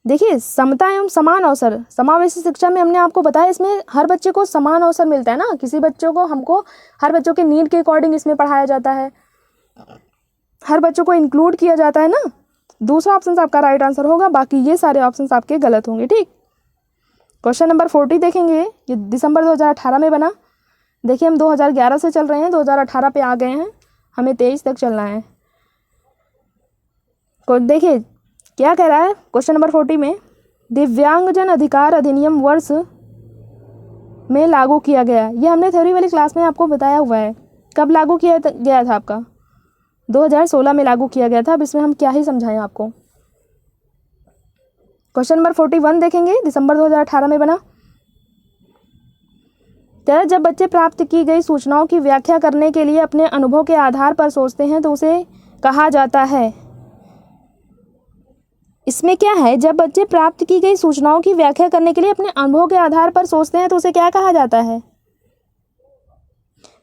Speaker 1: देखिए समता एवं समान अवसर, समावेशी शिक्षा में हमने आपको बताया इसमें हर बच्चे को समान अवसर मिलता है ना। किसी बच्चों को हमको हर बच्चों के नीड के अकॉर्डिंग इसमें पढ़ाया जाता है, हर बच्चों को इंक्लूड किया जाता है ना। दूसरा ऑप्शन आपका राइट आंसर होगा, बाकी ये सारे ऑप्शन आपके गलत होंगे। ठीक, क्वेश्चन नंबर 40 देखेंगे, ये दिसंबर 2018 में बना। देखिए हम 2011 से चल रहे हैं, 2018 पे आ गए हैं, हमें 23 तक चलना है। देखिए क्या कह रहा है क्वेश्चन नंबर 40 में, दिव्यांगजन अधिकार अधिनियम वर्ष में लागू किया गया। ये हमने थ्योरी वाली क्लास में आपको बताया हुआ है। कब लागू किया गया था? आपका 2016 में लागू किया गया था। अब इसमें हम क्या ही समझाएं आपको। क्वेश्चन नंबर 41 देखेंगे, दिसंबर 2018 में बना। जब बच्चे प्राप्त की गई सूचनाओं की व्याख्या करने के लिए अपने अनुभव के आधार पर सोचते हैं तो उसे कहा जाता है। इसमें क्या है, जब बच्चे प्राप्त की गई सूचनाओं की व्याख्या करने के लिए अपने अनुभव के आधार पर सोचते हैं तो उसे क्या कहा जाता है?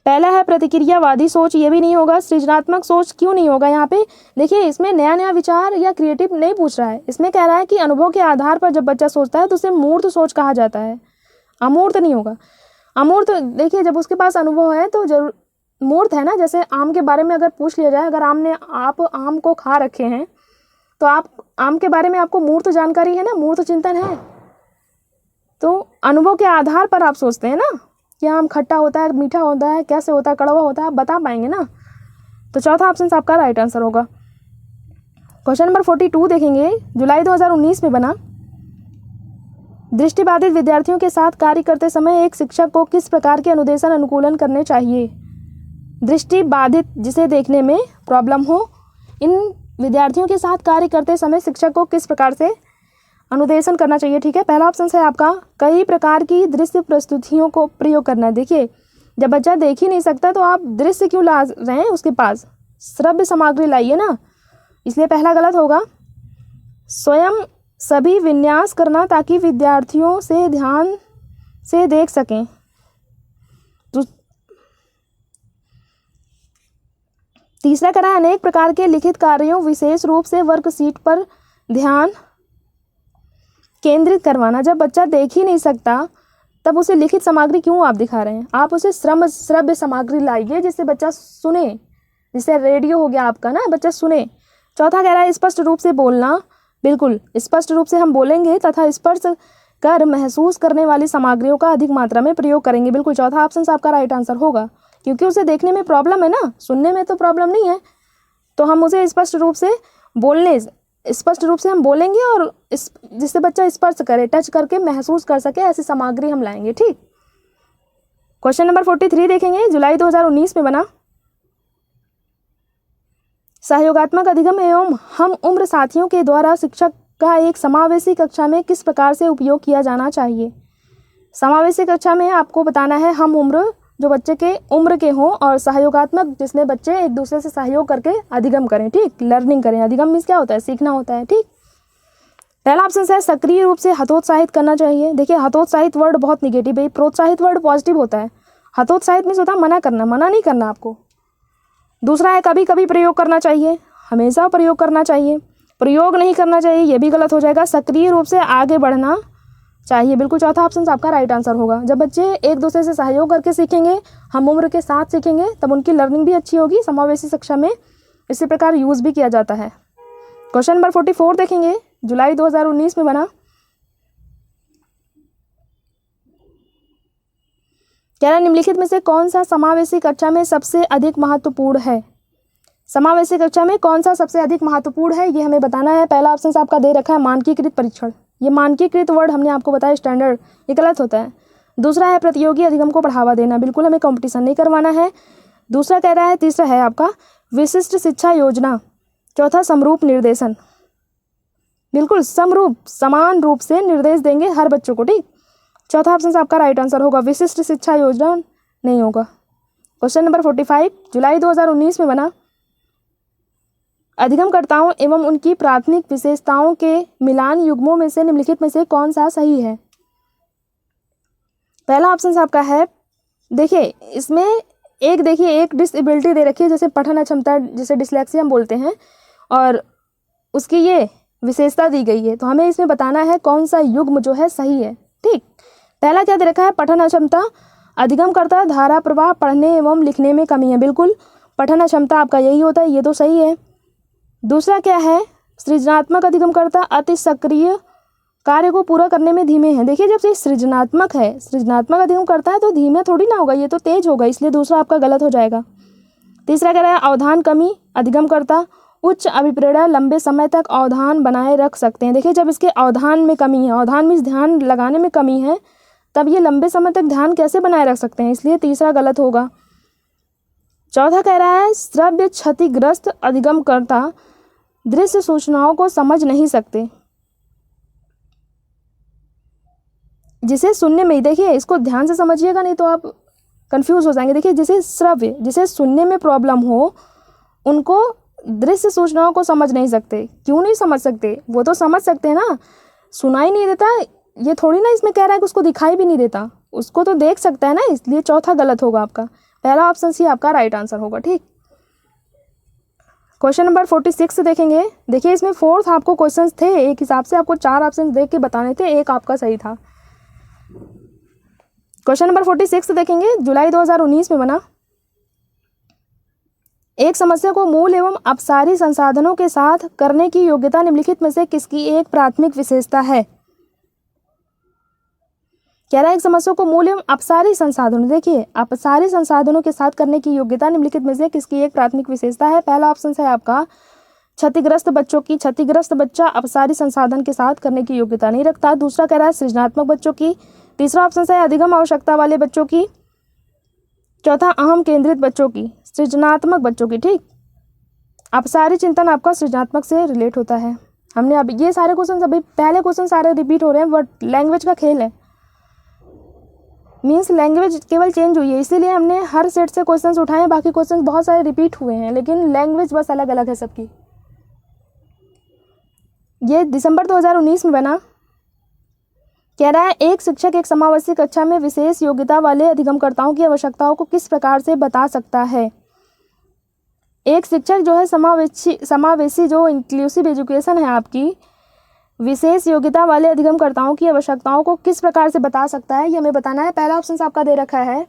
Speaker 1: पहला है प्रतिक्रियावादी सोच, ये भी नहीं होगा। सृजनात्मक सोच क्यों नहीं होगा यहाँ पे? देखिए इसमें नया नया विचार या क्रिएटिव नहीं पूछ रहा है, इसमें कह रहा है कि अनुभव के आधार पर जब बच्चा सोचता है तो उसे मूर्त सोच कहा जाता है, अमूर्त नहीं होगा। अमूर्त देखिए जब उसके पास अनुभव है तो जरूर मूर्त है ना। जैसे आम के बारे में अगर पूछ लिया जाए, अगर आप आम को खा रखे हैं तो आप आम के बारे में आपको मूर्त जानकारी है ना, मूर्त चिंतन है। तो अनुभव के आधार पर आप सोचते हैं ना कि आम खट्टा होता है, मीठा होता है, कैसे होता है, कड़वा होता है, आप बता पाएंगे ना। तो चौथा ऑप्शन आपका राइट आंसर होगा। क्वेश्चन नंबर 42 देखेंगे, जुलाई 2019 में बना। दृष्टिबाधित विद्यार्थियों के साथ कार्य करते समय एक शिक्षक को किस प्रकार के अनुदेशन अनुकूलन करने चाहिए? दृष्टिबाधित जिसे देखने में प्रॉब्लम हो, इन विद्यार्थियों के साथ कार्य करते समय शिक्षक को किस प्रकार से अनुदेशन करना चाहिए? ठीक है, पहला ऑप्शन है आपका कई प्रकार की दृश्य प्रस्तुतियों को प्रयोग करना। देखिए जब बच्चा देख ही नहीं सकता तो आप दृश्य क्यों ला रहे हैं उसके पास? श्रव्य सामग्री लाइए ना, इसलिए पहला गलत होगा। स्वयं सभी विन्यास करना ताकि विद्यार्थियों से ध्यान से देख सकें। तीसरा कह रहा है अनेक प्रकार के लिखित कार्यों विशेष रूप से वर्कशीट पर ध्यान केंद्रित करवाना। जब बच्चा देख ही नहीं सकता तब उसे लिखित सामग्री क्यों आप दिखा रहे हैं? आप उसे श्रव्य सामग्री लाइए जिससे बच्चा सुने, जिससे रेडियो हो गया आपका ना, बच्चा सुने। चौथा कह रहा है स्पष्ट रूप से बोलना। बिल्कुल स्पष्ट रूप से हम बोलेंगे तथा स्पर्श कर महसूस करने वाली सामग्रियों का अधिक मात्रा में प्रयोग करेंगे। बिल्कुल चौथा ऑप्शन आपका राइट आंसर होगा, क्योंकि उसे देखने में प्रॉब्लम है ना, सुनने में तो प्रॉब्लम नहीं है। तो हम उसे स्पष्ट रूप से हम बोलेंगे और जिससे बच्चा स्पर्श करे, टच करके महसूस कर सके, ऐसी सामग्री हम लाएंगे। ठीक, क्वेश्चन नंबर 43 देखेंगे, जुलाई 2019 में बना। सहयोगात्मक अधिगम एवं हम उम्र साथियों के द्वारा शिक्षक का एक समावेशी कक्षा में किस प्रकार से उपयोग किया जाना चाहिए? समावेशी कक्षा में आपको बताना है हम उम्र, जो बच्चे के उम्र के हों, और सहयोगात्मक जिसमें बच्चे एक दूसरे से सहयोग करके अधिगम करें। ठीक, लर्निंग करें। अधिगम मीन्स क्या होता है? सीखना होता है। ठीक, पहला ऑप्शन है सक्रिय रूप से हतोत्साहित करना चाहिए। देखिए हतोत्साहित वर्ड बहुत निगेटिव है, प्रोत्साहित वर्ड पॉजिटिव होता है। हतोत्साहित मीन्स होता है मना करना, मना नहीं करना आपको। दूसरा है कभी कभी प्रयोग करना चाहिए, हमेशा प्रयोग करना चाहिए। प्रयोग नहीं करना चाहिए, ये भी गलत हो जाएगा। सक्रिय रूप से आगे बढ़ना चाहिए। बिल्कुल चौथा ऑप्शन आपका राइट आंसर होगा। जब बच्चे एक दूसरे से सहयोग करके सीखेंगे, हम उम्र के साथ सीखेंगे, तब उनकी लर्निंग भी अच्छी होगी। समावेशी शिक्षा में इसी प्रकार यूज़ भी किया जाता है। क्वेश्चन नंबर 44 देखेंगे, जुलाई 2019 में बना। कह रहा निम्नलिखित में से कौन सा समावेशी कक्षा में सबसे अधिक महत्वपूर्ण है? समावेशी कक्षा में कौन सा सबसे अधिक महत्वपूर्ण है, ये हमें बताना है। पहला ऑप्शन आपका दे रखा है मानकीकृत परीक्षण। ये मानकीकृत वर्ड हमने आपको बताया स्टैंडर्ड, ये गलत होता है। दूसरा है प्रतियोगी अधिगम को बढ़ावा देना, बिल्कुल हमें कंपटीशन नहीं करवाना है। दूसरा कह रहा है, तीसरा है आपका विशिष्ट शिक्षा योजना। चौथा समरूप निर्देशन, बिल्कुल समरूप समान रूप से निर्देश देंगे हर बच्चों को। ठीक, चौथा ऑप्शन आपका राइट आंसर होगा। विशिष्ट शिक्षा योजना नहीं होगा। क्वेश्चन नंबर 45 जुलाई 2019 में बना। अधिगमकर्ताओं एवं उनकी प्राथमिक विशेषताओं के मिलान युग्मों में से निम्नलिखित में से कौन सा सही है? पहला ऑप्शन आपका है, देखिए इसमें एक डिसेबिलिटी दे रखी है, जैसे पठन अक्षमता, जिसे डिसलेक्सिया हम बोलते हैं, और उसकी ये विशेषता दी गई है। तो हमें इसमें बताना है कौन सा युग्म जो है सही है। ठीक, पहला क्या दे रखा है? पठन अक्षमता, अधिगमकर्ता धारा प्रवाह, पढ़ने एवं लिखने में कमी है। बिल्कुल पठन अक्षमता आपका यही होता है, ये तो सही है। दूसरा क्या है? सृजनात्मक अधिगमकर्ता अति सक्रिय, कार्य को पूरा करने में धीमे हैं। देखिए जब से सृजनात्मक है, सृजनात्मक अधिगमकर्ता है, तो धीमे थोड़ी ना होगा, ये तो तेज होगा, इसलिए दूसरा आपका गलत हो जाएगा। तीसरा कह रहा है अवधान कमी, अधिगमकर्ता उच्च अभिप्रेरणा, लंबे समय तक अवधान बनाए रख सकते हैं। देखिए जब इसके अवधान में कमी है, अवधान मीन्स ध्यान लगाने में कमी है, तब ये लंबे समय तक ध्यान कैसे बनाए रख सकते हैं, इसलिए तीसरा गलत होगा। चौथा कह रहा है श्रव्य क्षतिग्रस्त अधिगमकर्ता दृश्य सूचनाओं को समझ नहीं सकते, जिसे सुनने में, देखिए इसको ध्यान से समझिएगा नहीं तो आप कंफ्यूज हो जाएंगे। देखिए जिसे श्रव्य, जिसे सुनने में प्रॉब्लम हो, उनको दृश्य सूचनाओं को समझ नहीं सकते। क्यों नहीं समझ सकते? वो तो समझ सकते हैं ना, सुनाई नहीं देता, ये थोड़ी ना इसमें कह रहा है कि उसको दिखाई भी नहीं देता, उसको तो देख सकता है ना, इसलिए चौथा गलत होगा आपका। पहला ऑप्शन सी आपका राइट आंसर होगा। ठीक, क्वेश्चन नंबर 46 देखेंगे। देखिए इसमें फोर्थ आपको क्वेश्चंस थे, एक हिसाब से आपको 4 ऑप्शन देख के बताने थे, एक आपका सही था। क्वेश्चन नंबर 46 देखेंगे, जुलाई 2019 में बना। एक समस्या को मूल एवं अपसारी संसाधनों के साथ करने की योग्यता निम्नलिखित में से किसकी एक प्राथमिक विशेषता है? कह रहा है एक समस्या को मूल एवं अपसारी संसाधनों, देखिए अपसारी संसाधनों के साथ करने की योग्यता निम्नलिखित में से किसकी एक प्राथमिक विशेषता है? पहला ऑप्शन है आपका क्षतिग्रस्त बच्चों की। क्षतिग्रस्त बच्चा अपसारी संसाधन के साथ करने की योग्यता नहीं रखता। दूसरा कह रहा है सृजनात्मक बच्चों की। तीसरा ऑप्शन है अधिगम आवश्यकता वाले बच्चों की। चौथा अहम केंद्रित बच्चों की, सृजनात्मक बच्चों की। ठीक, अपसारी चिंतन आपका सृजनात्मक से रिलेट होता है। हमने अब ये सारे क्वेश्चन, अभी पहले क्वेश्चन सारे रिपीट हो रहे हैं, बट लैंग्वेज का खेल है, मीन्स लैंग्वेज केवल चेंज हुई है, इसीलिए हमने हर सेट से क्वेश्चंस उठाए हैं। बाकी क्वेश्चंस बहुत सारे रिपीट हुए हैं, लेकिन लैंग्वेज बस अलग अलग है सबकी। ये दिसंबर 2019 में बना। कह रहा है एक शिक्षक एक समावेशी कक्षा में विशेष योग्यता वाले अधिगमकर्ताओं की आवश्यकताओं को किस प्रकार से बता सकता है। एक शिक्षक जो है समावेशी जो इंक्लूसिव एजुकेशन है आपकी, विशेष योग्यता वाले अधिगमकर्ताओं की आवश्यकताओं को किस प्रकार से बता सकता है, ये हमें बताना है। पहला ऑप्शन आपका दे रखा है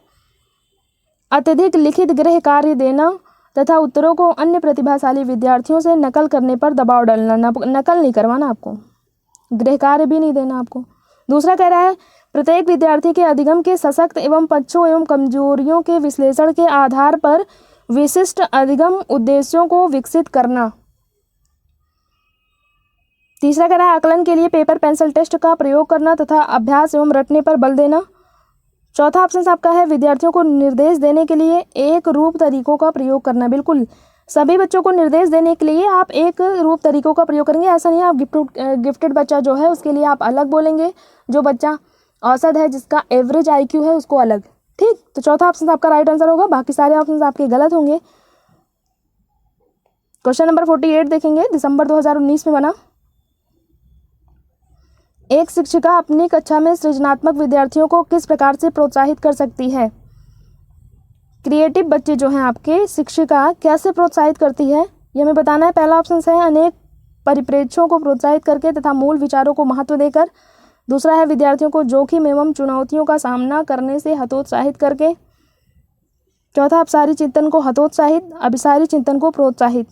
Speaker 1: अत्यधिक लिखित गृह कार्य देना तथा उत्तरों को अन्य प्रतिभाशाली विद्यार्थियों से नकल करने पर दबाव डालना। नकल नहीं करवाना आपको, गृह कार्य भी नहीं देना आपको। दूसरा कह रहा है प्रत्येक विद्यार्थी के अधिगम के सशक्त एवं पक्षों एवं कमजोरियों के विश्लेषण के आधार पर विशिष्ट अधिगम उद्देश्यों को विकसित करना। तीसरा कह रहा है आकलन के लिए पेपर पेंसिल टेस्ट का प्रयोग करना तथा अभ्यास एवं रटने पर बल देना। चौथा ऑप्शन आपका है विद्यार्थियों को निर्देश देने के लिए एक रूप तरीकों का प्रयोग करना। बिल्कुल सभी बच्चों को निर्देश देने के लिए आप एक रूप तरीकों का प्रयोग करेंगे, ऐसा नहीं है। आप गिफ्टेड बच्चा जो है उसके लिए आप अलग बोलेंगे, जो बच्चा औसत है जिसका एवरेज IQ है उसको अलग। ठीक, तो चौथा ऑप्शन आपका राइट आंसर होगा, बाकी सारे ऑप्शन आपके गलत होंगे। क्वेश्चन नंबर 48 देखेंगे, दिसंबर 2019 में बना। एक शिक्षिका अपनी कक्षा में सृजनात्मक विद्यार्थियों को किस प्रकार से प्रोत्साहित कर सकती है। क्रिएटिव बच्चे जो हैं आपके शिक्षिका कैसे प्रोत्साहित करती है, ये हमें बताना है। पहला ऑप्शन है अनेक परिप्रेक्ष्यों को प्रोत्साहित करके तथा मूल विचारों को महत्व देकर। दूसरा है विद्यार्थियों को जोखिम एवं चुनौतियों का सामना करने से हतोत्साहित करके। चौथा अपसारी चिंतन को हतोत्साहित, अभिसारी चिंतन को प्रोत्साहित।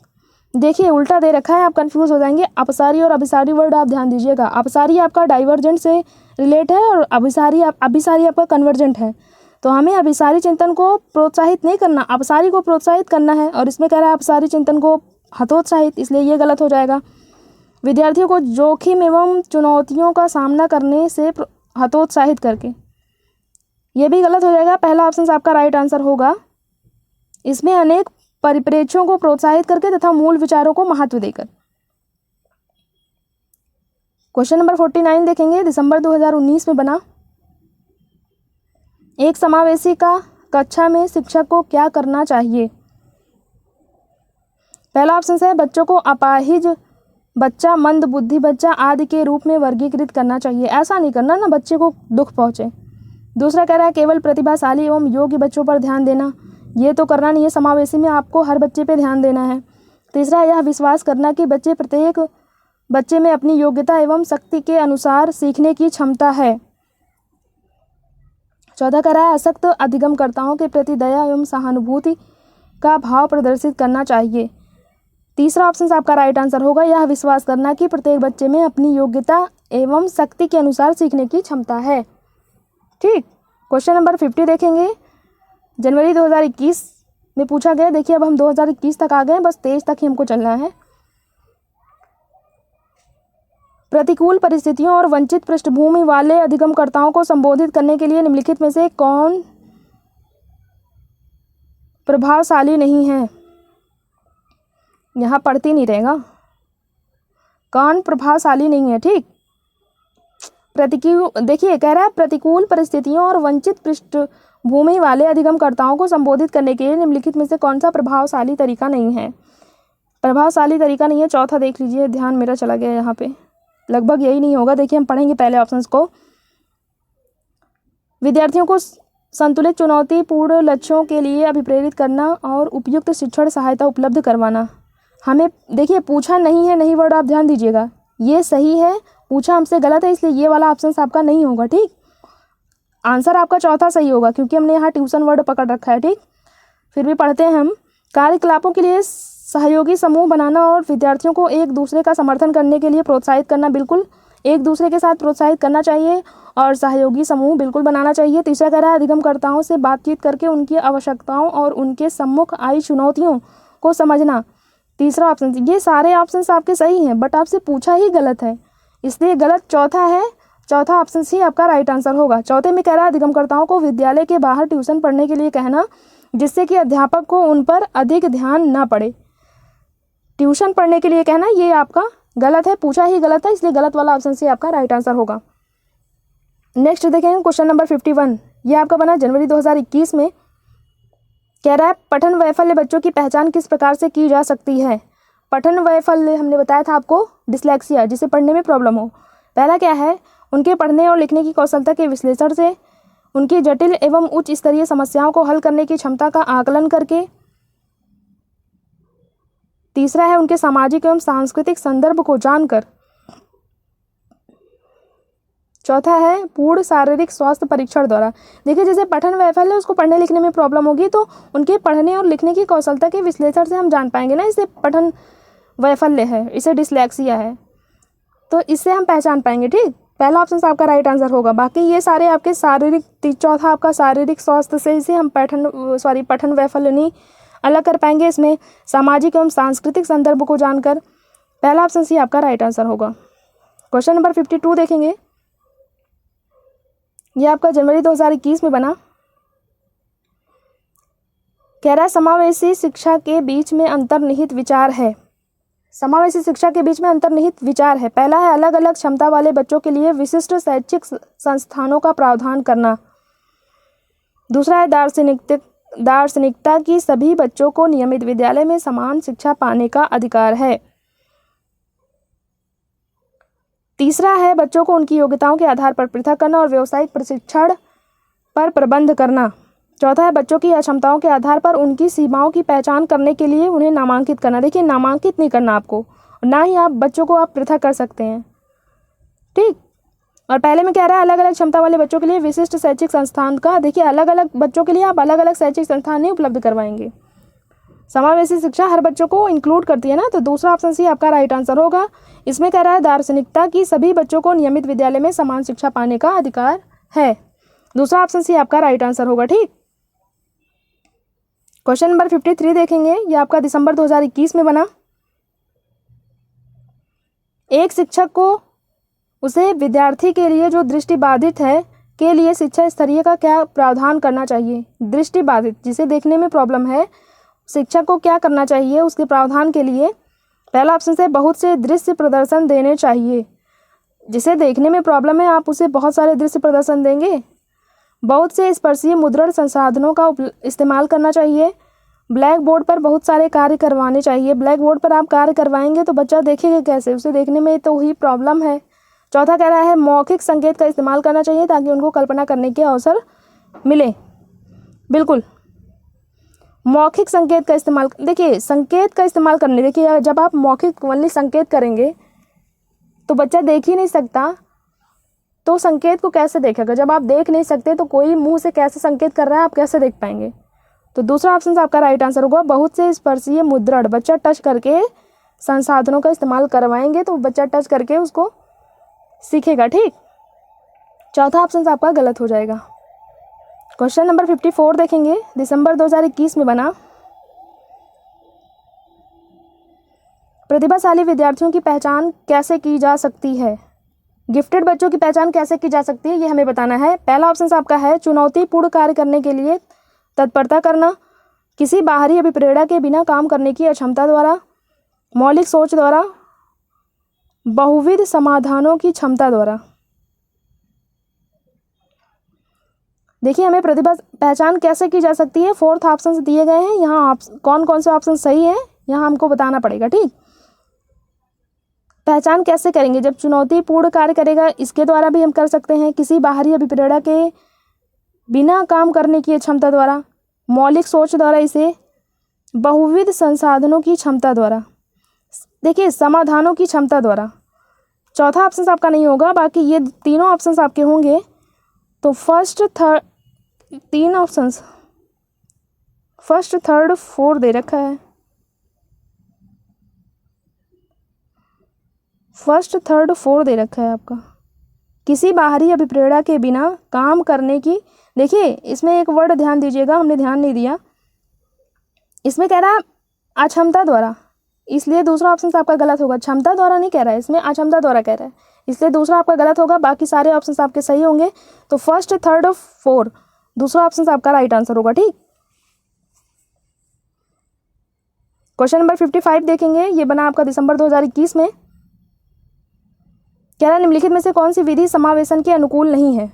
Speaker 1: देखिए उल्टा दे रखा है, आप कंफ्यूज हो जाएंगे। अपसारी और अभिसारी वर्ड आप ध्यान दीजिएगा। अपसारी आपका डाइवर्जेंट से रिलेट है और अभिसारी आपका कन्वर्जेंट है। तो हमें अभिसारी चिंतन को प्रोत्साहित नहीं करना, अपसारी को प्रोत्साहित करना है। और इसमें कह रहा है अपसारी चिंतन को हतोत्साहित, इसलिए ये गलत हो जाएगा। विद्यार्थियों को जोखिम एवं चुनौतियों का सामना करने से हतोत्साहित करके, ये भी गलत हो जाएगा। पहला ऑप्शन आपका राइट आंसर होगा। इसमें अनेक परिप्रेक्ष्यों को प्रोत्साहित करके तथा मूल विचारों को महत्व देकर। क्वेश्चन नंबर 49 देखेंगे, दिसंबर 2019 में बना। एक समावेशी का कक्षा में शिक्षक को क्या करना चाहिए। पहला ऑप्शन है बच्चों को अपाहिज बच्चा, मंद बुद्धि बच्चा आदि के रूप में वर्गीकृत करना चाहिए। ऐसा नहीं करना ना बच्चे को दुख पहुंचे। दूसरा कह रहा है केवल प्रतिभाशाली एवं योग्य बच्चों पर ध्यान देना। ये तो करना नहीं है, समावेशी में आपको हर बच्चे पे ध्यान देना है। तीसरा यह विश्वास करना कि प्रत्येक बच्चे में अपनी योग्यता एवं शक्ति के अनुसार सीखने की क्षमता है। चौथा कह रहा है असक्त अधिगमकर्ताओं के प्रति दया एवं सहानुभूति का भाव प्रदर्शित करना चाहिए। तीसरा ऑप्शन आपका राइट आंसर होगा, यह विश्वास करना कि प्रत्येक बच्चे में अपनी योग्यता एवं शक्ति के अनुसार सीखने की क्षमता है। ठीक, क्वेश्चन नंबर 50 देखेंगे, जनवरी 2021 में पूछा गया। देखिए अब हम 2021 तक आ गए, बस 23 तक ही हमको चलना है। प्रतिकूल परिस्थितियों और वंचित पृष्ठभूमि वाले अधिगमकर्ताओं को संबोधित करने के लिए निम्नलिखित में से कौन प्रभावशाली नहीं है। यहाँ पढ़ती नहीं रहेगा, कौन प्रभावशाली नहीं है। ठीक, देखिए कह रहा है प्रतिकूल परिस्थितियों और वंचित पृष्ठभूमि वाले अधिगमकर्ताओं को संबोधित करने के लिए निम्नलिखित में से कौन सा प्रभावशाली तरीका नहीं है। प्रभावशाली तरीका नहीं है, चौथा देख लीजिए, ध्यान मेरा चला गया यहाँ पे, लगभग यही नहीं होगा। देखिए हम पढ़ेंगे पहले ऑप्शंस को। विद्यार्थियों को संतुलित चुनौतीपूर्ण लक्ष्यों के लिए अभिप्रेरित करना और उपयुक्त शिक्षण सहायता उपलब्ध करवाना। हमें देखिए पूछा नहीं है, नहीं वर्ड आप ध्यान दीजिएगा, ये सही है, पूछा हमसे गलत है, इसलिए ये वाला ऑप्शन आपका नहीं होगा। ठीक, आंसर आपका चौथा सही होगा क्योंकि हमने यहाँ ट्यूशन वर्ड पकड़ रखा है। ठीक, फिर भी पढ़ते हैं हम। कार्यकलापों के लिए सहयोगी समूह बनाना और विद्यार्थियों को एक दूसरे का समर्थन करने के लिए प्रोत्साहित करना। बिल्कुल एक दूसरे के साथ प्रोत्साहित करना चाहिए और सहयोगी समूह बिल्कुल बनाना चाहिए। तीसरा कह रहा है अधिगमकर्ताओं से बातचीत करके उनकी आवश्यकताओं और उनके सम्मुख आई चुनौतियों को समझना। तीसरा ऑप्शन, ये सारे ऑप्शन आपके सही हैं बट आपसे पूछा ही गलत है, इसलिए गलत चौथा है। चौथा ऑप्शन ही आपका राइट आंसर होगा। चौथे में कह रहा है अधिगमकर्ताओं को विद्यालय के बाहर ट्यूशन पढ़ने के लिए कहना, जिससे कि अध्यापक को उन पर अधिक ध्यान ना पड़े। ट्यूशन पढ़ने के लिए कहना, ये आपका गलत है, पूछा ही गलत है, इसलिए गलत वाला ऑप्शन से आपका राइट आंसर होगा। नेक्स्ट देखेंगे क्वेश्चन नंबर 51, ये आपका बना जनवरी 2021 में। कह रहा है पठन वैफल्य बच्चों की पहचान किस प्रकार से की जा सकती है। पठन वैफल्य हमने बताया था आपको, डिसलेक्सिया, जिसे पढ़ने में प्रॉब्लम हो। पहला क्या है, उनके पढ़ने और लिखने की कौशलता के विश्लेषण से, उनकी जटिल एवं उच्च स्तरीय समस्याओं को हल करने की क्षमता का आकलन करके। तीसरा है उनके सामाजिक एवं सांस्कृतिक संदर्भ को जानकर। चौथा है पूर्ण शारीरिक स्वास्थ्य परीक्षण द्वारा। देखिए, जैसे पठन वैफल्य है, उसको पढ़ने लिखने में प्रॉब्लम होगी, तो उनके पढ़ने और लिखने की कौशलता के विश्लेषण से हम जान पाएंगे ना इसे पठन वैफल्य है, इसे डिसलेक्सिया है, तो इससे हम पहचान पाएंगे। ठीक, पहला ऑप्शन आपका राइट आंसर होगा। बाकी ये सारे आपके शारीरिक, चौथा आपका शारीरिक स्वास्थ्य से इसे हम पठन वैफल्य नहीं अलग कर पाएंगे। इसमें सामाजिक एवं सांस्कृतिक संदर्भ को जानकर, पहला ऑप्शन सी आपका राइट आंसर होगा। क्वेश्चन नंबर 52 देखेंगे, यह आपका जनवरी 2021 में बना। कह रहा है समावेशी शिक्षा के बीच में अंतर्निहित विचार है। समावेशी शिक्षा के बीच में अंतर्निहित विचार है। पहला है अलग अलग क्षमता वाले बच्चों के लिए विशिष्ट शैक्षिक संस्थानों का प्रावधान करना। दूसरा है दार्शनिकता की सभी बच्चों को नियमित विद्यालय में समान शिक्षा पाने का अधिकार है। तीसरा है बच्चों को उनकी योग्यताओं के आधार पर पृथक करना और व्यावसायिक प्रशिक्षण पर प्रबंध करना। चौथा है बच्चों की अक्षमताओं के आधार पर उनकी सीमाओं की पहचान करने के लिए उन्हें नामांकित करना। देखिए, नामांकित नहीं करना आपको, ना ही आप बच्चों को आप पृथक कर सकते हैं। ठीक, और पहले में कह रहा है अलग अलग क्षमता वाले बच्चों के लिए विशिष्ट शैक्षिक संस्थान का। देखिए, अलग अलग बच्चों के लिए आप अलग अलग शैक्षिक संस्थान नहीं उपलब्ध करवाएंगे। समावेशी शिक्षा हर बच्चों को इंक्लूड करती है ना, तो दूसरा ऑप्शन सी आपका राइट आंसर होगा। इसमें कह रहा है दार्शनिकता की सभी बच्चों को नियमित विद्यालय में समान शिक्षा पाने का अधिकार है। दूसरा ऑप्शन सी आपका राइट आंसर होगा। ठीक, क्वेश्चन नंबर 53 देखेंगे, यह आपका दिसंबर 2021 में बना। एक शिक्षक को उसे विद्यार्थी के लिए जो दृष्टिबाधित है के लिए शिक्षा स्तरीय का क्या प्रावधान करना चाहिए। दृष्टिबाधित, जिसे देखने में प्रॉब्लम है, शिक्षक को क्या करना चाहिए उसके प्रावधान के लिए। पहला ऑप्शन से बहुत से दृश्य प्रदर्शन देने चाहिए। जिसे देखने में प्रॉब्लम है आप उसे बहुत सारे दृश्य प्रदर्शन देंगे। बहुत से स्पर्शीय मुद्रण संसाधनों का इस्तेमाल करना चाहिए। ब्लैक बोर्ड पर बहुत सारे कार्य करवाने चाहिए। ब्लैक बोर्ड पर आप कार्य करवाएंगे तो बच्चा देखेगा कैसे, उसे देखने में तो ही प्रॉब्लम है। चौथा कह रहा है मौखिक संकेत का इस्तेमाल करना चाहिए ताकि उनको कल्पना करने के अवसर मिले। बिल्कुल, मौखिक संकेत का इस्तेमाल, देखिए संकेत का इस्तेमाल करने, देखिए जब आप मौखिक वनली संकेत करेंगे तो बच्चा देख ही नहीं सकता, तो संकेत को कैसे देखेगा। जब आप देख नहीं सकते तो कोई मुंह से कैसे संकेत कर रहा है आप कैसे देख पाएंगे। तो दूसरा ऑप्शन आपका राइट आंसर होगा। बहुत से स्पर्शीय मुद्रण, बच्चा टच करके संसाधनों का इस्तेमाल करवाएंगे तो बच्चा टच करके उसको सीखेगा। ठीक, चौथा ऑप्शन आपका गलत हो जाएगा। क्वेश्चन नंबर 54 देखेंगे, दिसंबर 2021 में बना। प्रतिभाशाली विद्यार्थियों की पहचान कैसे की जा सकती है। गिफ्टेड बच्चों की पहचान कैसे की जा सकती है ये हमें बताना है। पहला ऑप्शन आपका है चुनौतीपूर्ण कार्य करने के लिए तत्परता करना, किसी बाहरी अभिप्रेरणा के बिना काम करने की अक्षमता द्वारा, मौलिक सोच द्वारा, बहुविध समाधानों की क्षमता द्वारा। देखिए, हमें प्रतिभा पहचान कैसे की जा सकती है, 4th ऑप्शन दिए गए हैं। यहाँ कौन कौन से ऑप्शन सही है यहाँ हमको बताना पड़ेगा। ठीक, पहचान कैसे करेंगे, जब चुनौतीपूर्ण कार्य करेगा इसके द्वारा भी हम कर सकते हैं, किसी बाहरी अभिप्रेरणा के बिना काम करने की क्षमता द्वारा, मौलिक सोच द्वारा, इसे बहुविध संसाधनों की क्षमता द्वारा, देखिए समाधानों की क्षमता द्वारा। चौथा ऑप्शन आपका नहीं होगा, बाकी ये तीनों ऑप्शन आपके होंगे। तो फर्स्ट थर्ड फोर्थ दे रखा है। फर्स्ट थर्ड फोर्थ दे रखा है आपका। किसी बाहरी अभिप्रेरणा के बिना काम करने की, देखिए इसमें एक वर्ड ध्यान दीजिएगा, हमने ध्यान नहीं दिया। इसमें कह रहा है अक्षमता द्वारा, इसलिए दूसरा ऑप्शन आपका गलत होगा। क्षमता द्वारा नहीं कह रहा है, इसमें अक्षमता द्वारा कह रहा है, इसलिए दूसरा आपका गलत होगा। बाकी सारे ऑप्शन आपके सही होंगे। तो फर्स्ट थर्ड फोर्थ, दूसरा ऑप्शन आपका राइट आंसर होगा। ठीक, क्वेश्चन नंबर 55 देखेंगे, ये बना आपका दिसंबर 2021 में। कह रहा है निम्नलिखित में से कौन सी विधि समावेशन के अनुकूल नहीं है।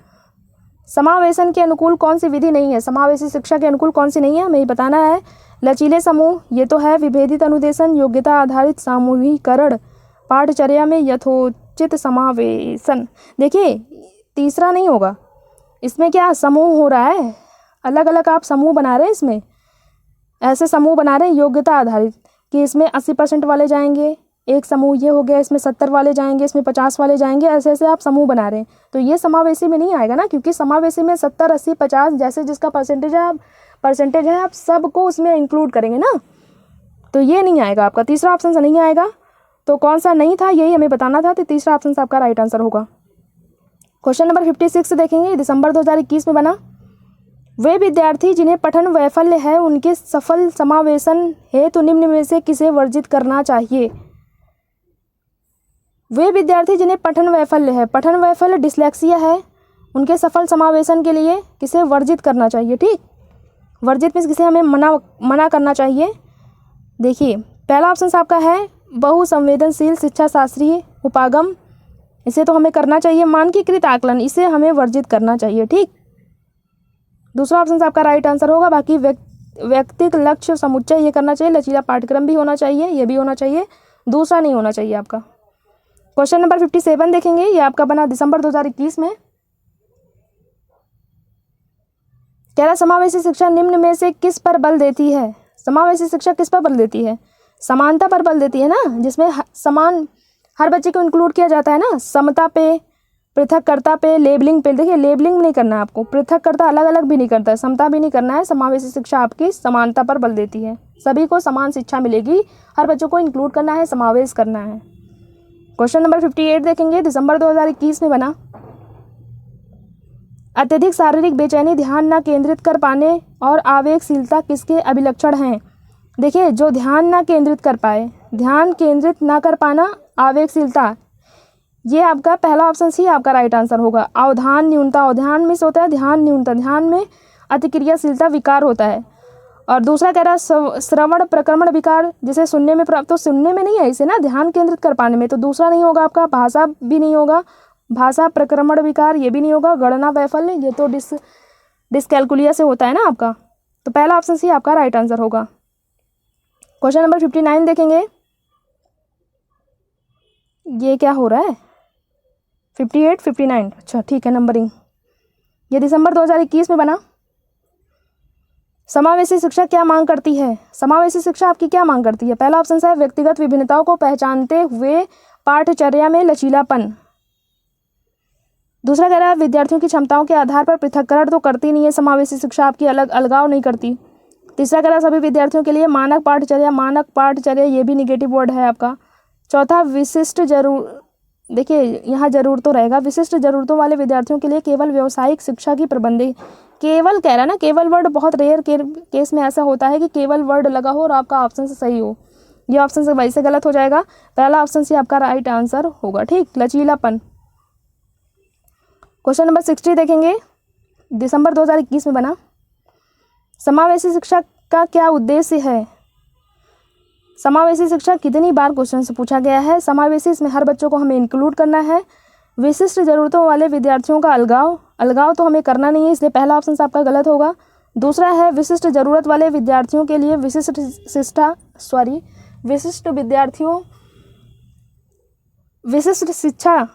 Speaker 1: समावेशन के अनुकूल कौन सी विधि नहीं है? समावेशी शिक्षा के अनुकूल कौन सी नहीं है, हमें ये बताना है। लचीले समूह, ये तो है। विभेदित अनुदेशन, योग्यता आधारित सामूहिकरण, पाठचर्या में यथोचित समावेशन। देखिए तीसरा नहीं होगा इसमें, क्या समूह हो रहा है, अलग अलग आप समूह बना रहे हैं, इसमें ऐसे समूह बना रहे हैं योग्यता आधारित कि इसमें 80% वाले जाएंगे, एक समूह ये हो गया, इसमें 70 वाले जाएंगे, इसमें 50 वाले जाएंगे, ऐसे ऐसे आप समूह बना रहे हैं। तो ये समावेशी में नहीं आएगा ना, क्योंकि समावेशी में 70, 80, 50 जैसे जिसका परसेंटेज है आप सबको उसमें इंक्लूड करेंगे ना, तो ये नहीं आएगा आपका, तीसरा ऑप्शन से नहीं आएगा। तो कौन सा नहीं था यही हमें बताना था, तो तीसरा ऑप्शन से आपका राइट आंसर होगा। क्वेश्चन नंबर 56 देखेंगे, दिसंबर 2021 में बना। वे विद्यार्थी जिन्हें पठन वैफल्य है उनके सफल समावेशन हेतु निम्न में से किसे वर्जित करना चाहिए? वे विद्यार्थी जिन्हें पठन वैफल्य है, पठन वैफल्य डिस्लेक्सिया है, उनके सफल समावेशन के लिए किसे वर्जित करना चाहिए? ठीक, वर्जित मीन्स किसे हमें मना करना चाहिए। देखिए पहला ऑप्शन आपका है बहुसंवेदनशील शिक्षा शास्त्रीय उपागम, इसे तो हमें करना चाहिए। मानकीकृत आकलन, इसे हमें वर्जित करना चाहिए। ठीक, दूसरा ऑप्शन आपका राइट आंसर होगा। बाकी व्यक्तिगत लक्ष्य समुच्चय ये करना चाहिए। लचीला पाठ्यक्रम भी होना चाहिए, ये भी होना चाहिए, दूसरा नहीं होना चाहिए आपका। क्वेश्चन नंबर 57 देखेंगे, ये आपका बना दिसंबर 2021 में। कह रहा समावेशी शिक्षा निम्न में से किस पर बल देती है? समावेशी शिक्षा किस पर बल देती है? समानता पर बल देती है ना, जिसमें समान हर बच्चे को इंक्लूड किया जाता है ना। समता पे, पृथककर्ता पे, लेबलिंग पे। देखिए लेबलिंग नहीं करना है आपको, पृथककर्ता अलग अलग भी नहीं करता है, समता भी नहीं करना है। समावेशी शिक्षा आपकी समानता पर बल देती है, सभी को समान शिक्षा मिलेगी, हर बच्चों को इंक्लूड करना है, समावेश करना है। क्वेश्चन नंबर 58 देखेंगे, दिसंबर 2021 में बना। अत्यधिक शारीरिक बेचैनी, ध्यान न केंद्रित कर पाने और आवेगशीलता किसके अभिलक्षण हैं? देखिए जो ध्यान न केंद्रित कर पाए, ध्यान केंद्रित न कर पाना, आवेगशीलता, ये आपका पहला ऑप्शन ही आपका राइट आंसर होगा। अवधान न्यूनता, अवधान मिस होता है, ध्यान न्यूनता, ध्यान में अतिक्रियाशीलता विकार होता है। और दूसरा कह रहा है श्रवण प्रक्रमण विकार, जिसे सुनने में प्राप्त, तो सुनने में नहीं है इसे ना, ध्यान केंद्रित कर पाने में, तो दूसरा नहीं होगा आपका। भाषा भी नहीं होगा, भाषा प्रक्रमण विकार ये भी नहीं होगा। गणना वैफल्य, ये तो डिस्कैलकुलिया से होता है ना आपका, तो पहला ऑप्शन ही आपका राइट आंसर होगा। क्वेश्चन नंबर 59 देखेंगे, ये क्या हो रहा है 58, 59, अच्छा ठीक है नंबरिंग। ये दिसंबर 2021 में बना। समावेशी शिक्षा क्या मांग करती है? समावेशी शिक्षा आपकी क्या मांग करती है? पहला ऑप्शन है व्यक्तिगत विभिन्नताओं को पहचानते हुए पाठचर्या में लचीलापन। दूसरा कह रहा है विद्यार्थियों की क्षमताओं के आधार पर पृथक्करण तो करती नहीं है समावेशी शिक्षा, आपकी अलगाव नहीं करती। तीसरा कह रहा है सभी विद्यार्थियों के लिए मानक पाठचर्या ये भी निगेटिव वर्ड है आपका। चौथा विशिष्ट देखिए यहाँ जरूर तो रहेगा, विशिष्ट जरूरतों वाले विद्यार्थियों के लिए केवल व्यावसायिक शिक्षा की प्रबंध। केवल कह रहा है ना, केवल वर्ड बहुत रेयर केस में ऐसा होता है कि केवल वर्ड लगा हो और आपका ऑप्शन से सही हो, ये ऑप्शन से वही से गलत हो जाएगा। पहला ऑप्शन से आपका राइट आंसर होगा। ठीक, लचीलापन। क्वेश्चन नंबर 60 देखेंगे, दिसंबर 2021 में बना। समावेशी शिक्षा का क्या उद्देश्य है? समावेशी शिक्षा कितनी बार क्वेश्चन से पूछा गया है? समावेशी, इसमें हर बच्चों को हमें इंक्लूड करना है। विशिष्ट जरूरतों वाले विद्यार्थियों का अलगाव तो हमें करना नहीं है, इसलिए पहला ऑप्शन आपका गलत होगा। दूसरा है विशिष्ट जरूरत वाले विद्यार्थियों के लिए विशिष्ट शिक्षा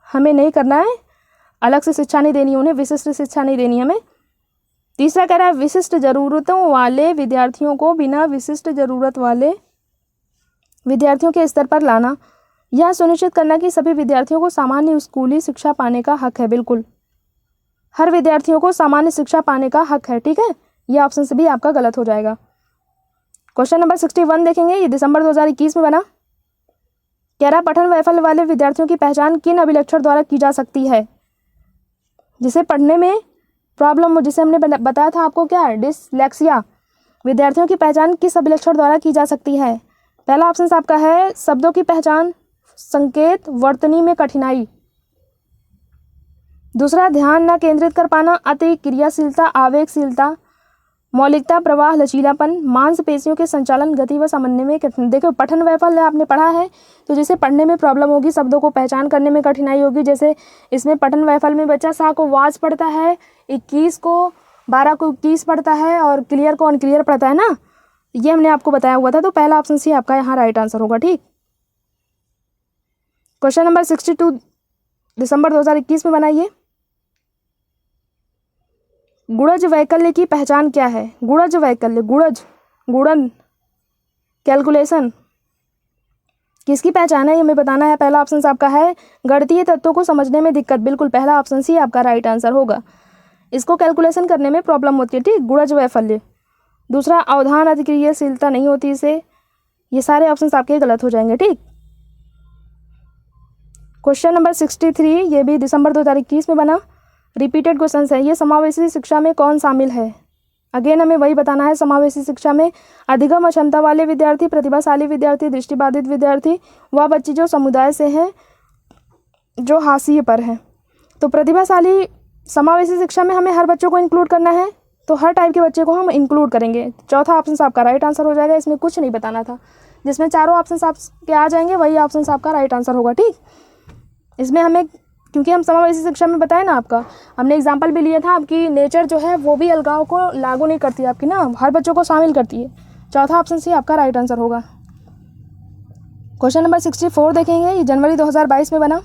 Speaker 1: हमें नहीं करना है, अलग से शिक्षा नहीं देनी उन्हें, विशिष्ट शिक्षा नहीं देनी हमें। तीसरा कह रहा है विशिष्ट जरूरतों वाले विद्यार्थियों को बिना विशिष्ट जरूरत वाले विद्यार्थियों के स्तर पर लाना, यह सुनिश्चित करना कि सभी विद्यार्थियों को सामान्य स्कूली शिक्षा पाने का हक है। बिल्कुल हर विद्यार्थियों को सामान्य शिक्षा पाने का हक है। ठीक है, यह ऑप्शन से भी आपका गलत हो जाएगा। क्वेश्चन नंबर 61 देखेंगे, ये दिसंबर 2021 में बना। कह रहा पठन वैफल्य वाले विद्यार्थियों की पहचान किन अभिलक्षण द्वारा की जा सकती है? जिसे पढ़ने में प्रॉब्लम हो, जिसे हमने बताया था आपको क्या है, डिसलेक्सिया, विद्यार्थियों की पहचान किस अभिलक्षण द्वारा की जा सकती है? पहला ऑप्शन आपका है शब्दों की पहचान, संकेत, वर्तनी में कठिनाई। दूसरा ध्यान न केंद्रित कर पाना, अति क्रियाशीलता, आवेगशीलता। मौलिकता, प्रवाह, लचीलापन, मांसपेशियों के संचालन, गति व समन्वय में कठिन। देखो पठन वैफल्य आपने पढ़ा है तो जैसे पढ़ने में प्रॉब्लम होगी, शब्दों को पहचान करने में कठिनाई होगी। जैसे इसमें पठन वैफल्य में बच्चा सा को वाज पढ़ता है, 21 को 12 को 21 पढ़ता है और क्लियर को अनक्लियर पढ़ता है ना, ये हमने आपको बताया हुआ था। तो पहला ऑप्शन सी आपका यहाँ राइट आंसर होगा। ठीक, क्वेश्चन नंबर 62 दिसंबर 2021 में बनाइए। गुणज वैकल्य की पहचान क्या है? गुणज वैकल्य, गुणज, गुणन, कैलकुलेशन, किसकी पहचान है ये हमें बताना है। पहला ऑप्शन आपका है गणितीय तत्वों को समझने में दिक्कत, बिल्कुल पहला ऑप्शन सी आपका राइट आंसर होगा। इसको कैलकुलेशन करने में प्रॉब्लम होती है। ठीक, गुणज वैफल्य। दूसरा, अवधान अतिक्रियाशीलता नहीं होती इसे। ये सारे ऑप्शन आपके गलत हो जाएंगे। ठीक, क्वेश्चन नंबर 63 ये भी दिसंबर 2021 में बना, रिपीटेड क्वेश्चन है ये। समावेशी शिक्षा में कौन शामिल है? अगेन हमें वही बताना है। समावेशी शिक्षा में अधिगम अक्षमता वाले विद्यार्थी, प्रतिभाशाली विद्यार्थी, दृष्टिबाधित विद्यार्थी, वह बच्चे जो समुदाय से हैं जो हाशिए पर हैं। तो प्रतिभाशाली समावेशी शिक्षा में हमें हर बच्चों को इंक्लूड करना है, तो हर टाइप के बच्चे को हम इंक्लूड करेंगे। चौथा ऑप्शन आपका राइट आंसर हो जाएगा। इसमें कुछ नहीं बताना था, जिसमें चारों ऑप्शन आपके आ जाएंगे वही ऑप्शन आपका राइट आंसर होगा। ठीक, इसमें हमें क्योंकि हम समावेशी शिक्षा में बताए ना, आपका हमने एग्जाम्पल भी लिया था, आपकी नेचर जो है वो भी अलगाव को लागू नहीं करती है आपकी ना, हर बच्चों को शामिल करती है। चौथा ऑप्शन सी आपका राइट आंसर होगा। क्वेश्चन नंबर 64 देखेंगे, ये जनवरी 2022 में बना।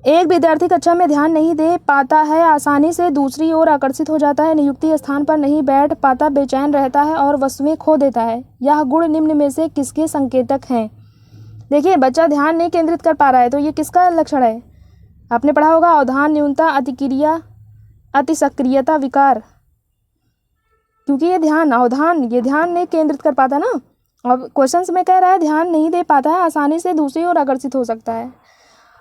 Speaker 1: एक विद्यार्थी कक्षा में ध्यान नहीं दे पाता है, आसानी से दूसरी ओर आकर्षित हो जाता है, नियुक्ति स्थान पर नहीं बैठ पाता, बेचैन रहता है और वस्तुएं खो देता है। यह गुण निम्न में से किसके संकेतक हैं? देखिए बच्चा ध्यान नहीं केंद्रित कर पा रहा है तो ये किसका लक्षण है? आपने पढ़ा होगा अवधान न्यूनता, अतिक्रिया, अतिसक्रियता, विकार। क्योंकि ये ध्यान अवधान ये ध्यान नहीं केंद्रित कर पाता ना, अब क्वेश्चन में कह रहा है ध्यान नहीं दे पाता है, आसानी से दूसरी ओर आकर्षित हो सकता है,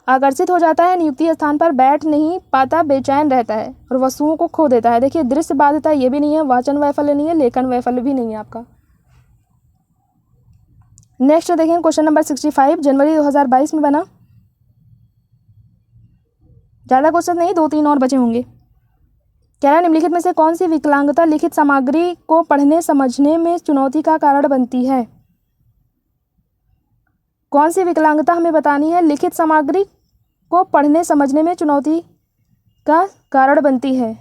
Speaker 1: आकर्षित हो जाता है, नियुक्ति स्थान पर बैठ नहीं पाता, बेचैन रहता है और वस्तुओं को खो देता है। देखिए दृश्य बाधिता ये भी नहीं है, वाचन वैफल्य नहीं है, लेखन वैफल्य भी नहीं है आपका। नेक्स्ट देखें क्वेश्चन नंबर 65 जनवरी 2022 में बना। ज़्यादा क्वेश्चन नहीं, 2-3 और बचे होंगे। कह रहा है निम्नलिखित में से कौन सी विकलांगता लिखित सामग्री को पढ़ने समझने में चुनौती का कारण बनती है? कौन सी विकलांगता हमें बतानी है लिखित सामग्री को पढ़ने समझने में चुनौती का कारण बनती है?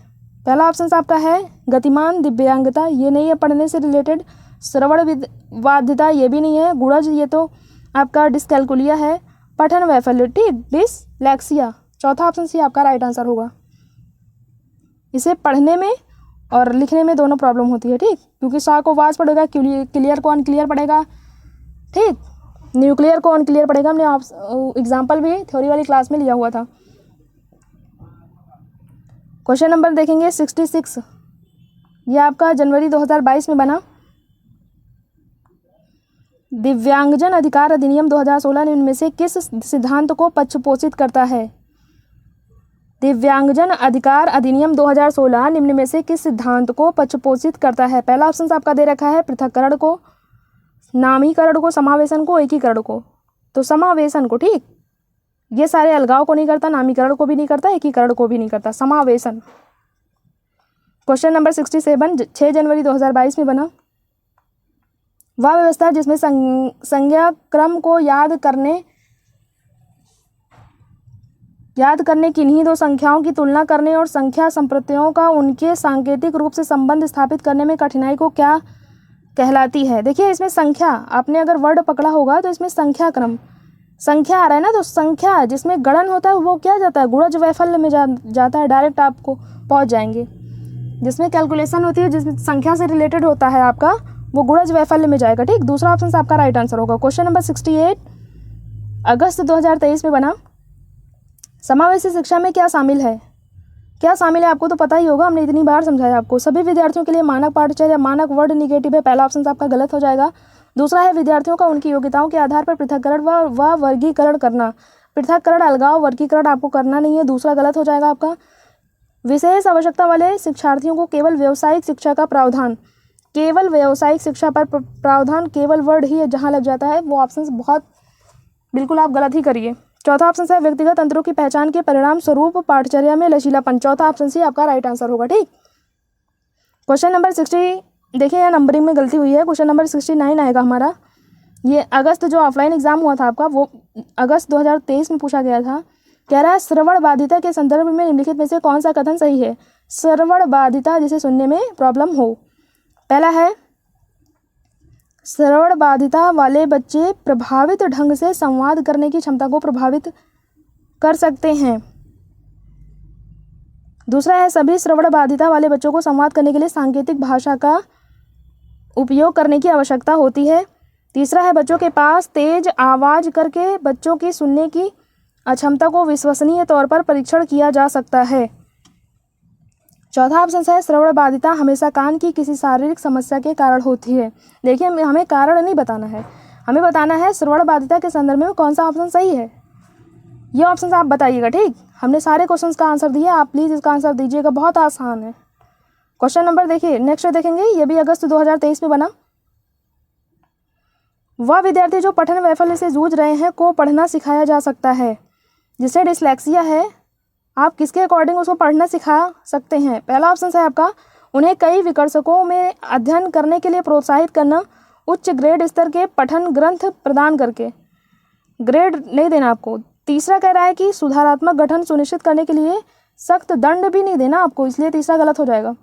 Speaker 1: पहला ऑप्शन आपका है गतिमान दिव्यांगता, ये नहीं है पढ़ने से रिलेटेड। श्रवण बाध्यता ये भी नहीं है। गुणज ये तो आपका डिसकैलकुलिया है। पठन वैफल्य, ठीक, डिसलेक्सिया। चौथा ऑप्शन सी आपका राइट आंसर होगा। इसे पढ़ने में और लिखने में दोनों प्रॉब्लम होती है। ठीक, क्योंकि सा को वाज पढ़ेगा, क्लियर को अनक्लियर पढ़ेगा, ठीक, न्यूक्लियर को अनक्लियर पढ़ेगा। हमने एग्जाम्पल भी थ्योरी वाली क्लास में लिया हुआ था। क्वेश्चन नंबर देखेंगे 66, ये आपका जनवरी 2022 में बना। दिव्यांगजन अधिकार अधिनियम 2016 इनमें से किस सिद्धांत को पक्षपोषित करता है? दिव्यांगजन अधिकार अधिनियम 2016 निम्न में से किस सिद्धांत को पक्षपोषित करता है? पहला ऑप्शन आपका दे रखा है पृथक्करण को, नामीकरण को, समावेशन को, एकीकरण को। तो समावेशन को, ठीक, ये सारे अलगाव को नहीं करता, नामीकरण को भी नहीं करता, एकीकरण को भी नहीं करता, समावेशन। क्वेश्चन नंबर 67 6 जनवरी 2022 में बना। वह व्यवस्था जिसमें संज्ञा क्रम को याद करने किन्हीं दो संख्याओं की तुलना करने और संख्या संप्रत्ययों का उनके सांकेतिक रूप से संबंध स्थापित करने में कठिनाई को क्या कहलाती है? देखिए इसमें संख्या, आपने अगर वर्ड पकड़ा होगा तो इसमें संख्या क्रम, संख्या आ रहा है ना, तो संख्या जिसमें गणन होता है वो क्या जाता है? गुणज वैफल्य में जाता है, डायरेक्ट आपको पहुंच जाएंगे। जिसमें कैलकुलेशन होती है, जिसमें संख्या से रिलेटेड होता है आपका, वो गुणज वैफल्य में जाएगा। ठीक, दूसरा ऑप्शन आपका राइट आंसर होगा। क्वेश्चन नंबर 68 अगस्त 2023 में बना। समावेशी शिक्षा में क्या शामिल है? क्या शामिल है आपको तो पता ही होगा, हमने इतनी बार समझाया आपको। सभी विद्यार्थियों के लिए मानक पाठ्यचर्या, मानक वर्ड निगेटिव है, पहला ऑप्शन आपका गलत हो जाएगा। दूसरा है विद्यार्थियों का उनकी योग्यताओं के आधार पर पृथक्करण व वर्गीकरण करना। पृथक्करण, अलगाव, वर्गीकरण आपको करना नहीं है, दूसरा गलत हो जाएगा आपका। विशेष आवश्यकता वाले शिक्षार्थियों को केवल व्यावसायिक शिक्षा का प्रावधान, केवल व्यावसायिक शिक्षा पर प्रावधान, केवल वर्ड ही जहाँ लग जाता है वो ऑप्शन बहुत बिल्कुल आप गलत ही करिए। चौथा ऑप्शन है व्यक्तिगत अंतरों की पहचान के परिणाम स्वरूप पाठचर्या में लचीलापन। चौथा ऑप्शन सी आपका राइट आंसर होगा। ठीक, क्वेश्चन नंबर 60, देखिए यहाँ नंबरिंग में गलती हुई है। क्वेश्चन नंबर 69 आएगा हमारा। ये अगस्त जो ऑफलाइन एग्जाम हुआ था आपका, वो अगस्त 2023 में पूछा गया था। कह रहा है श्रवण बाधिता के संदर्भ में निम्नलिखित में से कौन सा कथन सही है। श्रवण बाधिता जिसे सुनने में प्रॉब्लम हो। पहला है श्रवण बाधिता वाले बच्चे प्रभावित ढंग से संवाद करने की क्षमता को प्रभावित कर सकते हैं। दूसरा है सभी श्रवण बाधिता वाले बच्चों को संवाद करने के लिए सांकेतिक भाषा का उपयोग करने की आवश्यकता होती है। तीसरा है बच्चों के पास तेज आवाज़ करके बच्चों की सुनने की अक्षमता को विश्वसनीय तौर पर परीक्षण किया जा सकता है। चौथा ऑप्शन है श्रवण बाधिता हमेशा कान की किसी शारीरिक समस्या के कारण होती है। देखिए हमें कारण नहीं बताना है, हमें बताना है श्रवण बाधिता के संदर्भ में कौन सा ऑप्शन सही है। ये ऑप्शन आप बताइएगा। ठीक, हमने सारे क्वेश्चंस का आंसर दिया, आप प्लीज़ इसका आंसर दीजिएगा, बहुत आसान है। क्वेश्चन नंबर देखिए नेक्स्ट देखेंगे, ये भी अगस्त 2023 में बना। वह विद्यार्थी जो पठन वैफल्य से जूझ रहे हैं को पढ़ना सिखाया जा सकता है। जिसे डिसलेक्सिया है, आप किसके अकॉर्डिंग उसको पढ़ना सिखा सकते हैं। पहला ऑप्शन है आपका उन्हें कई विकर्षकों में अध्ययन करने के लिए प्रोत्साहित करना, उच्च ग्रेड स्तर के पठन ग्रंथ प्रदान करके, ग्रेड नहीं देना आपको। तीसरा कह रहा है कि सुधारात्मक गठन सुनिश्चित करने के लिए सख्त दंड भी नहीं देना आपको, इसलिए तीसरा गलत हो जाएगा।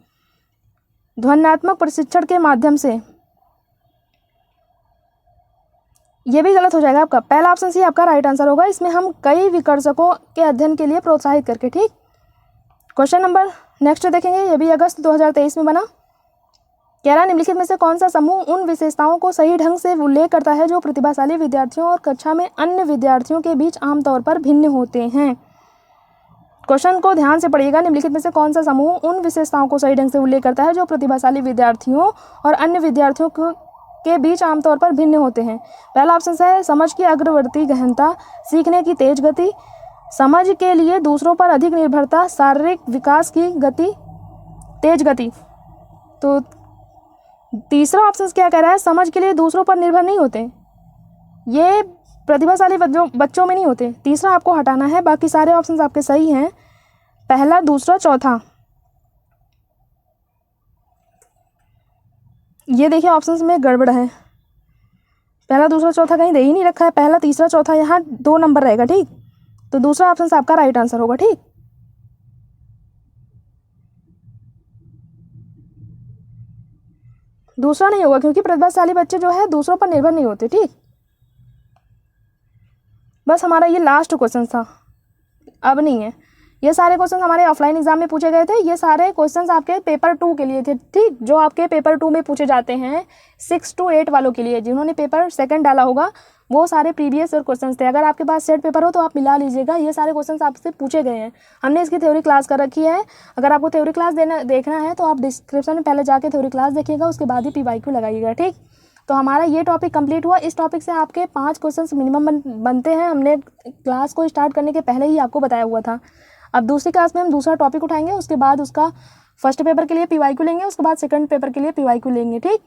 Speaker 1: ध्वन्यात्मक प्रशिक्षण के माध्यम से, ये भी गलत हो जाएगा आपका। पहला ऑप्शन सी आपका राइट आंसर होगा। इसमें हम कई विकर्षकों के अध्ययन के लिए प्रोत्साहित करके। ठीक, क्वेश्चन नंबर नेक्स्ट देखेंगे, ये भी अगस्त 2023 में बना। कह रहा है निम्नलिखित में से कौन सा समूह उन विशेषताओं को सही ढंग से उल्लेख करता है जो प्रतिभाशाली विद्यार्थियों और कक्षा में अन्य विद्यार्थियों के बीच आमतौर पर भिन्न होते हैं। क्वेश्चन को ध्यान से पढ़िएगा। निम्नलिखित में से कौन सा समूह उन विशेषताओं को सही ढंग से उल्लेख करता है जो प्रतिभाशाली विद्यार्थियों और अन्य विद्यार्थियों के बीच आमतौर पर भिन्न होते हैं। पहला ऑप्शन है समझ की अग्रवर्ती गहनता, सीखने की तेज गति, समझ के लिए दूसरों पर अधिक निर्भरता, शारीरिक विकास की गति, तेज गति। तो तीसरा ऑप्शन क्या कह रहा है, समझ के लिए दूसरों पर निर्भर नहीं होते, ये प्रतिभाशाली बच्चों में नहीं होते। तीसरा आपको हटाना है, बाकी सारे ऑप्शन आपके सही हैं। पहला, दूसरा, चौथा, ये देखिए ऑप्शंस में गड़बड़ है। पहला दूसरा चौथा कहीं दे ही नहीं रखा है, पहला तीसरा चौथा यहाँ 2 नंबर रहेगा। ठीक, तो दूसरा ऑप्शन आपका राइट आंसर होगा। ठीक, दूसरा नहीं होगा क्योंकि प्रतिभाशाली बच्चे जो है दूसरों पर निर्भर नहीं होते। ठीक, बस हमारा ये लास्ट क्वेश्चन था, अब नहीं है। ये सारे क्वेश्चन हमारे ऑफलाइन एग्जाम में पूछे गए थे। ये सारे क्वेश्चंस आपके पेपर 2 के लिए थे। ठीक, जो आपके पेपर 2 में पूछे जाते हैं 6 to 8 वालों के लिए, जिन्होंने पेपर 2 डाला होगा वो सारे प्रीवियस और क्वेश्चंस थे। अगर आपके पास सेट पेपर हो तो आप मिला लीजिएगा, ये सारे क्वेश्चंस आपसे पूछे गए हैं। हमने इसकी थ्योरी क्लास कर रखी है। अगर आपको थ्योरी क्लास देखना है तो आप डिस्क्रिप्शन में पहले जाके थ्योरी क्लास देखिएगा, उसके बाद ही PYQ लगाइएगा। ठीक, तो हमारा ये टॉपिक कंप्लीट हुआ। इस टॉपिक से आपके 5 क्वेश्चंस मिनिमम बनते हैं। हमने क्लास को स्टार्ट करने के पहले ही आपको बताया हुआ था। अब दूसरी क्लास में हम दूसरा टॉपिक उठाएंगे, उसके बाद उसका फर्स्ट पेपर के लिए PYQ लेंगे, उसके बाद सेकंड पेपर के लिए PYQ लेंगे। ठीक।